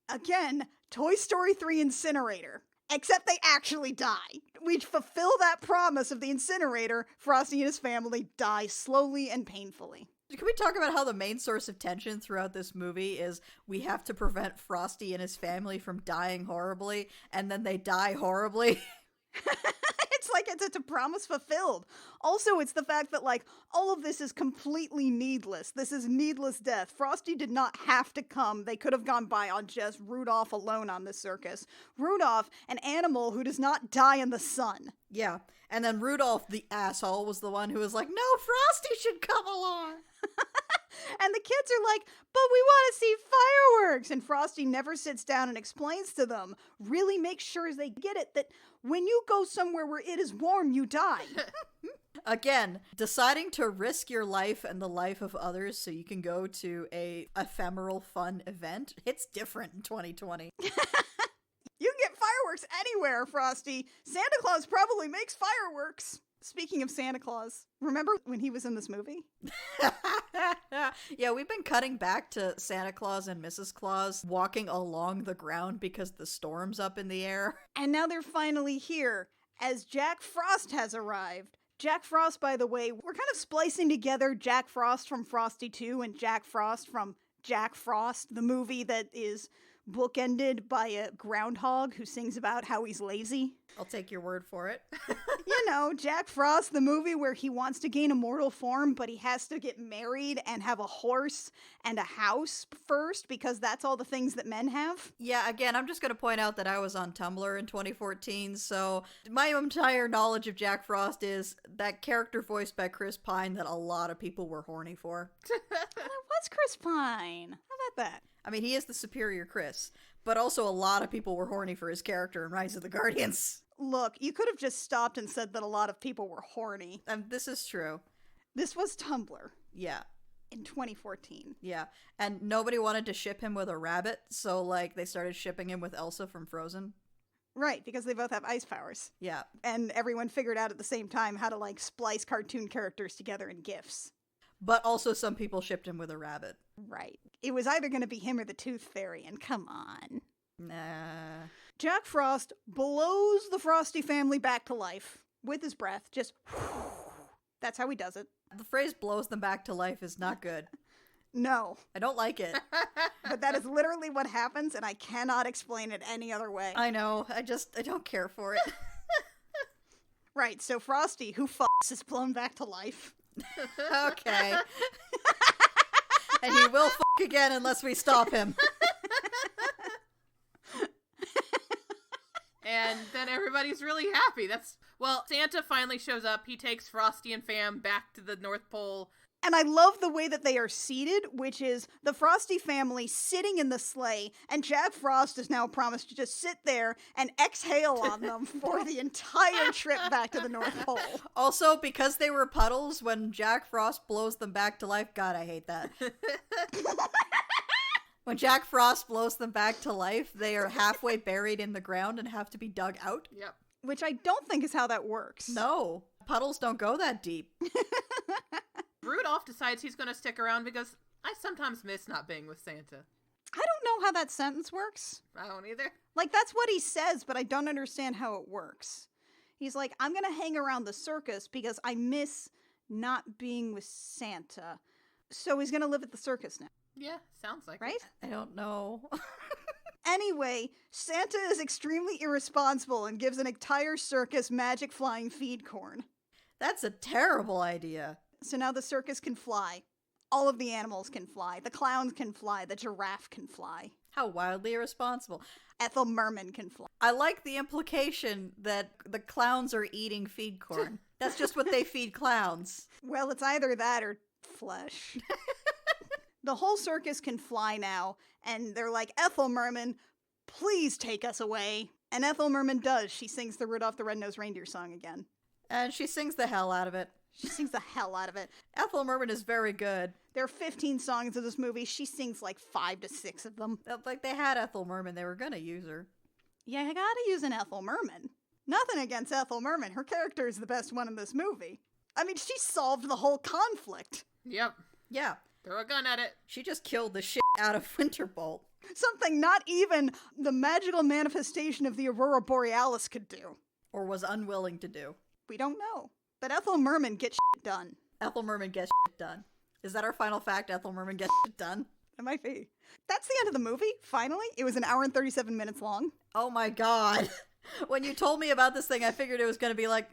Again, Toy Story 3 incinerator. Except they actually die. We fulfill that promise of the incinerator. Frosty and his family die slowly and painfully. Can we talk about how the main source of tension throughout this movie is we have to prevent Frosty and his family from dying horribly, and then they die horribly? It's like it's a promise fulfilled. Also, it's the fact that, like, all of this is completely needless. This is needless death. Frosty did not have to come. They could have gone by on just Rudolph alone on this circus. Rudolph, an animal who does not die in the sun. Yeah, and then Rudolph, the asshole, was the one who was like, no, Frosty should come along. And the kids are like, but we want to see fireworks. And Frosty never sits down and explains to them, really make sure they get it, that when you go somewhere where it is warm, you die. Again, deciding to risk your life and the life of others so you can go to a ephemeral fun event, it's different in 2020. You can get fireworks anywhere, Frosty. Santa Claus probably makes fireworks. Speaking of Santa Claus, remember when he was in this movie? Yeah, we've been cutting back to Santa Claus and Mrs. Claus walking along the ground because the storm's up in the air. And now they're finally here, as Jack Frost has arrived. Jack Frost, by the way, we're kind of splicing together Jack Frost from Frosty 2 and Jack Frost from Jack Frost, the movie that is bookended by a groundhog who sings about how he's lazy. I'll take your word for it. You know, Jack Frost, the movie where he wants to gain immortal form, but he has to get married and have a horse and a house first, because that's all the things that men have. Yeah, again, I'm just going to point out that I was on Tumblr in 2014, so my entire knowledge of Jack Frost is that character voiced by Chris Pine that a lot of people were horny for. That was Chris Pine. How about that? I mean, he is the superior Chris, but also a lot of people were horny for his character in Rise of the Guardians. Look, you could have just stopped and said that a lot of people were horny. This is true. This was Tumblr Yeah. in 2014. Yeah. And nobody wanted to ship him with a rabbit, so, like, they started shipping him with Elsa from Frozen. Right, because they both have ice powers. Yeah. And everyone figured out at the same time how to, like, splice cartoon characters together in GIFs. But also some people shipped him with a rabbit. Right. It was either going to be him or the Tooth Fairy, and come on. Nah. Jack Frost blows the Frosty family back to life with his breath. Just, that's how he does it. The phrase blows them back to life is not good. No. I don't like it. But that is literally what happens, and I cannot explain it any other way. I know. I don't care for it. Right, so Frosty, who fucks, is blown back to life. Okay. And he will fuck again unless we stop him. And then everybody's really happy. Well, Santa finally shows up. He takes Frosty and fam back to the North Pole. And I love the way that they are seated, which is the Frosty family sitting in the sleigh, and Jack Frost is now promised to just sit there and exhale on them for the entire trip back to the North Pole. Also, because they were puddles, when Jack Frost blows them back to life, God, I hate that. When Jack Frost blows them back to life, they are halfway buried in the ground and have to be dug out. Yep. Which I don't think is how that works. No, puddles don't go that deep. Rudolph decides he's going to stick around because I sometimes miss not being with Santa. I don't know how that sentence works. I don't either. Like, that's what he says, but I don't understand how it works. He's like, I'm going to hang around the circus because I miss not being with Santa. So he's going to live at the circus now. Yeah, sounds like right? it. I don't know. Anyway, Santa is extremely irresponsible and gives an entire circus magic flying feed corn. That's a terrible idea. So now the circus can fly. All of the animals can fly. The clowns can fly. The giraffe can fly. How wildly irresponsible. Ethel Merman can fly. I like the implication that the clowns are eating feed corn. That's just what they feed clowns. Well, it's either that or flesh. The whole circus can fly now, and they're like, Ethel Merman, please take us away. And Ethel Merman does. She sings the Rudolph the Red-Nosed Reindeer song again. And she sings the hell out of it. She sings the hell out of it. Ethel Merman is very good. There are 15 songs in this movie. She sings like 5 to 6 of them. Like, they had Ethel Merman. They were gonna use her. Yeah, I gotta use an Ethel Merman. Nothing against Ethel Merman. Her character is the best one in this movie. I mean, she solved the whole conflict. Yep. Yeah. Throw a gun at it. She just killed the shit out of Winterbolt. Something not even the magical manifestation of the Aurora Borealis could do. Or was unwilling to do. We don't know. But Ethel Merman gets shit done. Ethel Merman gets shit done. Is that our final fact? Ethel Merman gets shit done? It might be. That's the end of the movie, finally. It was an hour and 37 minutes long. Oh my god. When you told me about this thing, I figured it was going to be like,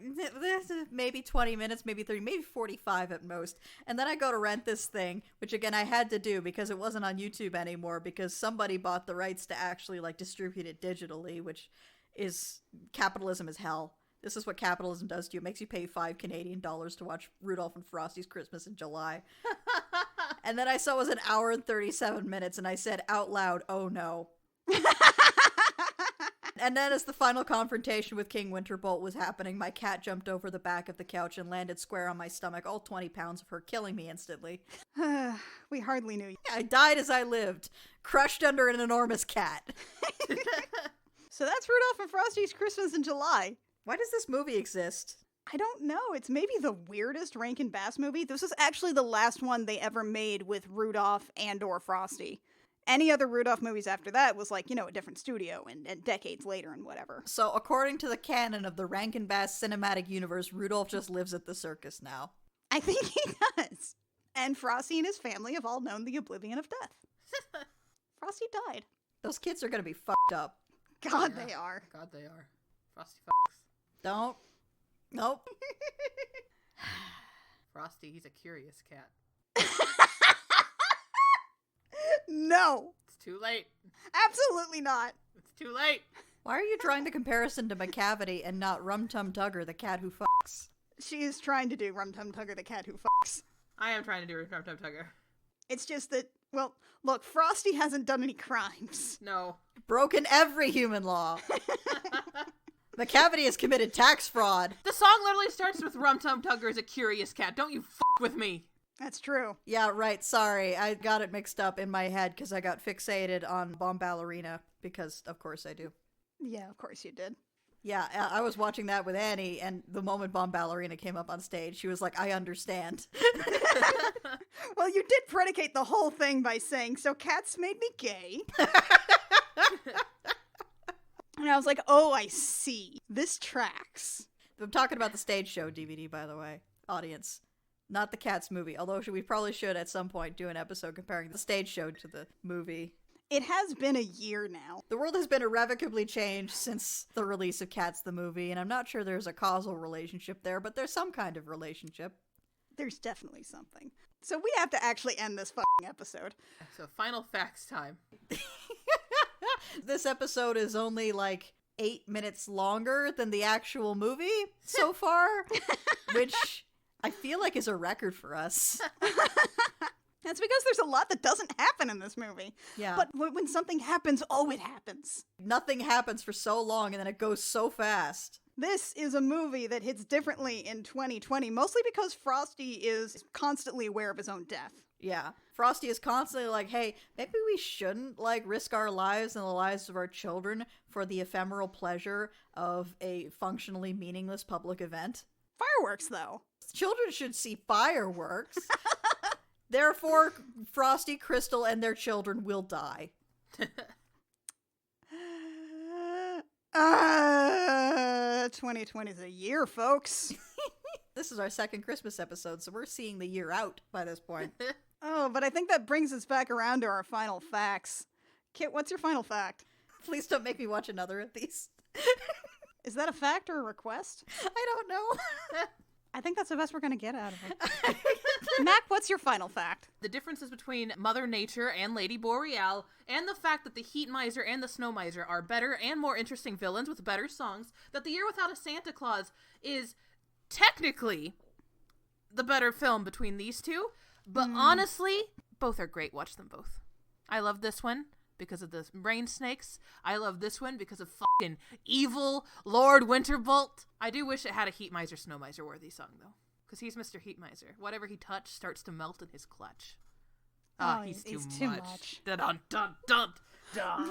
maybe 20 minutes, maybe 30, maybe 45 at most. And then I go to rent this thing, which again I had to do because it wasn't on YouTube anymore because somebody bought the rights to actually like distribute it digitally, which is, capitalism is hell. This is what capitalism does to you. It makes you pay $5 Canadian to watch Rudolph and Frosty's Christmas in July. And then I saw it was an hour and 37 minutes and I said out loud, oh no. And then as the final confrontation with King Winterbolt was happening, my cat jumped over the back of the couch and landed square on my stomach, all 20 pounds of her, killing me instantly. We hardly knew you. I died as I lived, crushed under an enormous cat. So that's Rudolph and Frosty's Christmas in July. Why does this movie exist? I don't know. It's maybe the weirdest Rankin Bass movie. This was actually the last one they ever made with Rudolph and or Frosty. Any other Rudolph movies after that was like, a different studio and decades later and whatever. So according to the canon of the Rankin Bass cinematic universe, Rudolph just lives at the circus now. I think he does. And Frosty and his family have all known the oblivion of death. Frosty died. Those kids are gonna be fucked up. God, they are. God, they are. Frosty fucks. Don't. Nope. Frosty, he's a curious cat. No. It's too late. Absolutely not. It's too late. Why are you drawing the comparison to McCavity and not Rum Tum Tugger, the cat who fucks? She is trying to do Rum Tum Tugger, the cat who fucks. I am trying to do Rum Tum Tugger. It's just that, well, look, Frosty hasn't done any crimes. No. Broken every human law. McCavity has committed tax fraud. The song literally starts with Rum Tum Tugger is a curious cat. Don't you fuck with me. That's true. Yeah, right, sorry. I got it mixed up in my head because I got fixated on Bomb Ballerina, because of course I do. Yeah, of course you did. Yeah, I was watching that with Annie, and the moment Bomb Ballerina came up on stage, she was like, I understand. Well, you did predicate the whole thing by saying, so cats made me gay. And I was like, oh, I see. This tracks. I'm talking about the stage show DVD, by the way, audience. Not the Cats movie, although we probably should at some point do an episode comparing the stage show to the movie. It has been a year now. The world has been irrevocably changed since the release of Cats the movie, and I'm not sure there's a causal relationship there, but there's some kind of relationship. There's definitely something. So we have to actually end this fucking episode. So final facts time. This episode is only like 8 minutes longer than the actual movie so far, which I feel like is a record for us. That's because there's a lot that doesn't happen in this movie. Yeah. But when something happens, oh, it happens. Nothing happens for so long and then it goes so fast. This is a movie that hits differently in 2020, mostly because Frosty is constantly aware of his own death. Yeah. Frosty is constantly like, hey, maybe we shouldn't, like, risk our lives and the lives of our children for the ephemeral pleasure of a functionally meaningless public event. Fireworks, though. Children should see fireworks. Therefore, Frosty, Crystal, and their children will die. 2020 is a year, folks. This is our second Christmas episode, so we're seeing the year out by this point. Oh, but I think that brings us back around to our final facts. Kit, what's your final fact? Please don't make me watch another of these. Is that a fact or a request? I don't know. I think that's the best we're going to get out of it. Mac, what's your final fact? The differences between Mother Nature and Lady Boreal, and the fact that the Heat Miser and the Snow Miser are better and more interesting villains with better songs, that The Year Without a Santa Claus is technically the better film between these two, but honestly, Both are great. Watch them both. I love this one because of the rain snakes. I love this one because of fucking evil Lord Winterbolt. I do wish it had a Heat Miser, Snow Miser worthy song, though. Because he's Mr. Heat Miser. Whatever he touched starts to melt in his clutch. He's too much. Dun, dun, dun, dun, dun.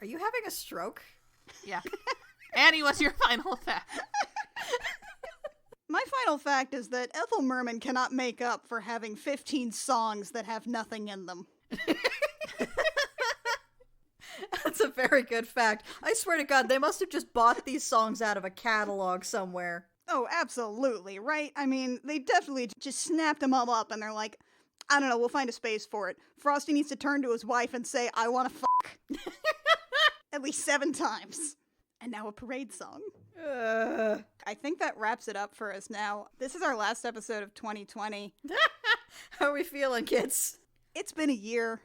Are you having a stroke? Yeah. Annie, what's your final fact? My final fact is that Ethel Merman cannot make up for having 15 songs that have nothing in them. That's a very good fact. I swear to God, they must have just bought these songs out of a catalog somewhere. Oh, absolutely, right? I mean, they definitely just snapped them all up and they're like, I don't know, we'll find a space for it. Frosty needs to turn to his wife and say, I want to fuck. At least 7 times. And now a parade song. I think that wraps it up for us now. This is our last episode of 2020. How are we feeling, kids? It's been a year.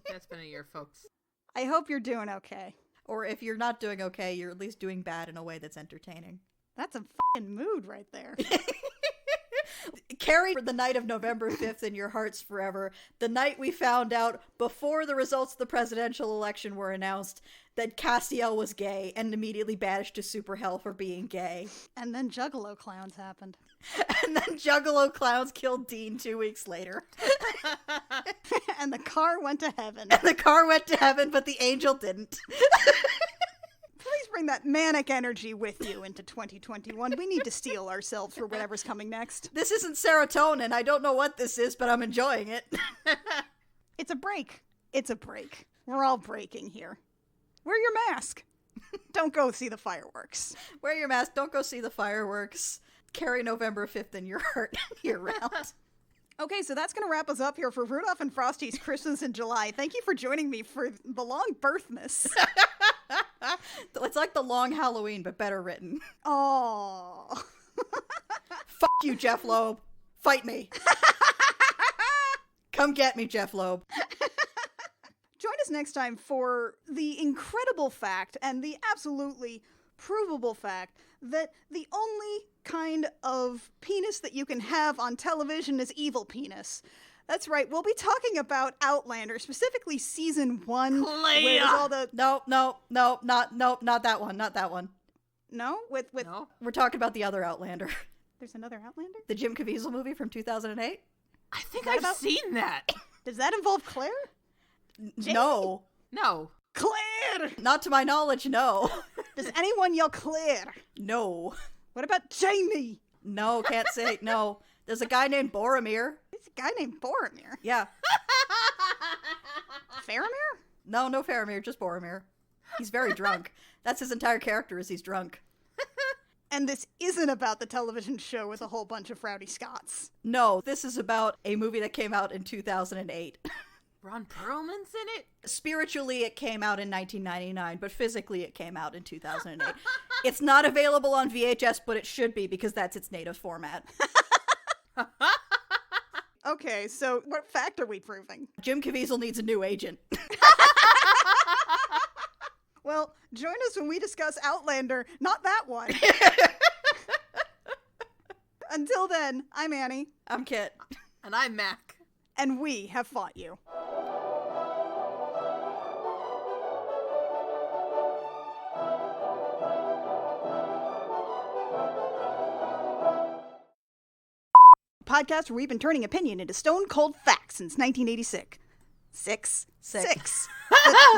It's been a year, folks. I hope you're doing okay. Or if you're not doing okay, you're at least doing bad in a way that's entertaining. That's a fucking mood right there. Carry the night of November 5th in your hearts forever. The night we found out, before the results of the presidential election were announced, that Castiel was gay and immediately banished to super hell for being gay. And then Juggalo clowns happened. And then Juggalo clowns killed Dean 2 weeks later. And the car went to heaven. And the car went to heaven, but the angel didn't. Please bring that manic energy with you into 2021. We need to steel ourselves for whatever's coming next. This isn't serotonin. I don't know what this is, but I'm enjoying it. It's a break. It's a break. We're all breaking here. Wear your mask. Don't go see the fireworks. Wear your mask. Don't go see the fireworks. Carry November 5th in your heart year-round. Okay, so that's going to wrap us up here for Rudolph and Frosty's Christmas in July. Thank you for joining me for the long birthmas. It's like the long Halloween, but better written. Oh. Fuck you, Jeff Loeb. Fight me. Come get me, Jeff Loeb. Join us next time for the incredible fact and the absolutely provable fact that the only kind of penis that you can have on television is evil penis. That's right, we'll be talking about Outlander, specifically season 1. Clea! All the... Not that one, not that one. No? With... No? We're talking about the other Outlander. There's another Outlander? The Jim Caviezel movie from 2008? I think I've seen that. Does that involve Claire? No. No. Claire! Not to my knowledge, no. Does anyone yell Claire? No. What about Jamie? No, can't say, no. There's a guy named Boromir. There's a guy named Boromir. Yeah. Faramir? No Faramir, just Boromir. He's very drunk. That's his entire character, is he's drunk. And this isn't about the television show with a whole bunch of rowdy Scots. No, this is about a movie that came out in 2008. Ron Perlman's in it? Spiritually, it came out in 1999, but physically, it came out in 2008. It's not available on VHS, but it should be because that's its native format. Okay, so what fact are we proving? Jim Caviezel needs a new agent. Well, join us when we discuss Outlander, not that one. Until then, I'm Annie. I'm Kit. And I'm Mac. And we have fought you. Podcast where we've been turning opinion into stone cold facts since 1986. Six.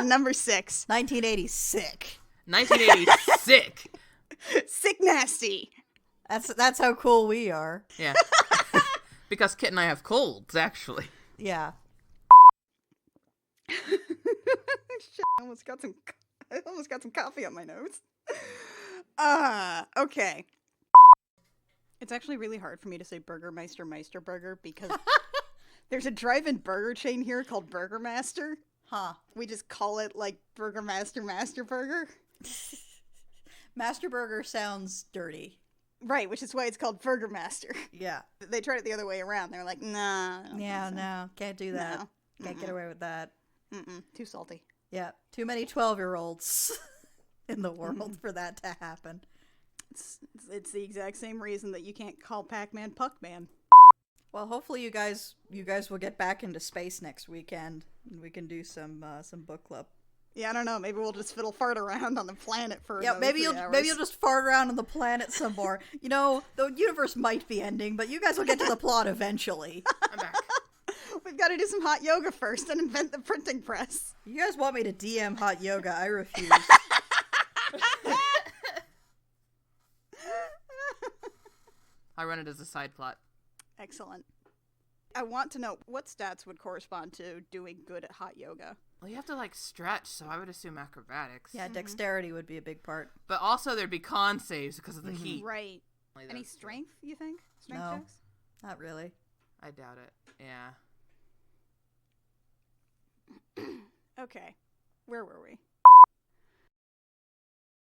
Number 6. 1980, sick. 1980, sick. Sick nasty. That's how cool we are. Yeah. Because Kit and I have colds, actually. Yeah. Shit, I almost got some coffee on my nose. Okay. It's actually really hard for me to say Burgermeister Meisterburger because there's a drive-in burger chain here called Burgermaster. Huh. We just call it like Burgermaster Masterburger. Masterburger sounds dirty. Right, which is why it's called Burgermaster. Yeah. They tried it the other way around. They're like, nah. I don't Yeah, think so. no. Can't do that. No. Can't get away with that. Too salty. Yeah. Too many 12-year-olds in the world for that to happen. It's the exact same reason that you can't call Pac-Man Puck-Man. Well, hopefully you guys will get back into space next weekend, and we can do some book club. Yeah, I don't know. Maybe we'll just fiddle fart around on the planet for Yeah, another maybe 3 you'll hours. maybe you'll just fart around on the planet some more. You know, the universe might be ending, but you guys will get to the plot eventually. I'm back. We've got to do some hot yoga first and invent the printing press. You guys want me to DM hot yoga? I refuse. I run it as a side plot. Excellent. I want to know what stats would correspond to doing good at hot yoga. Well, you have to like stretch, so I would assume acrobatics. Yeah, dexterity would be a big part. But also there'd be con saves because of the heat. Right. Only Any those two. strength, you think? Strength No. checks? Not really. I doubt it. Yeah. Okay. Where were we?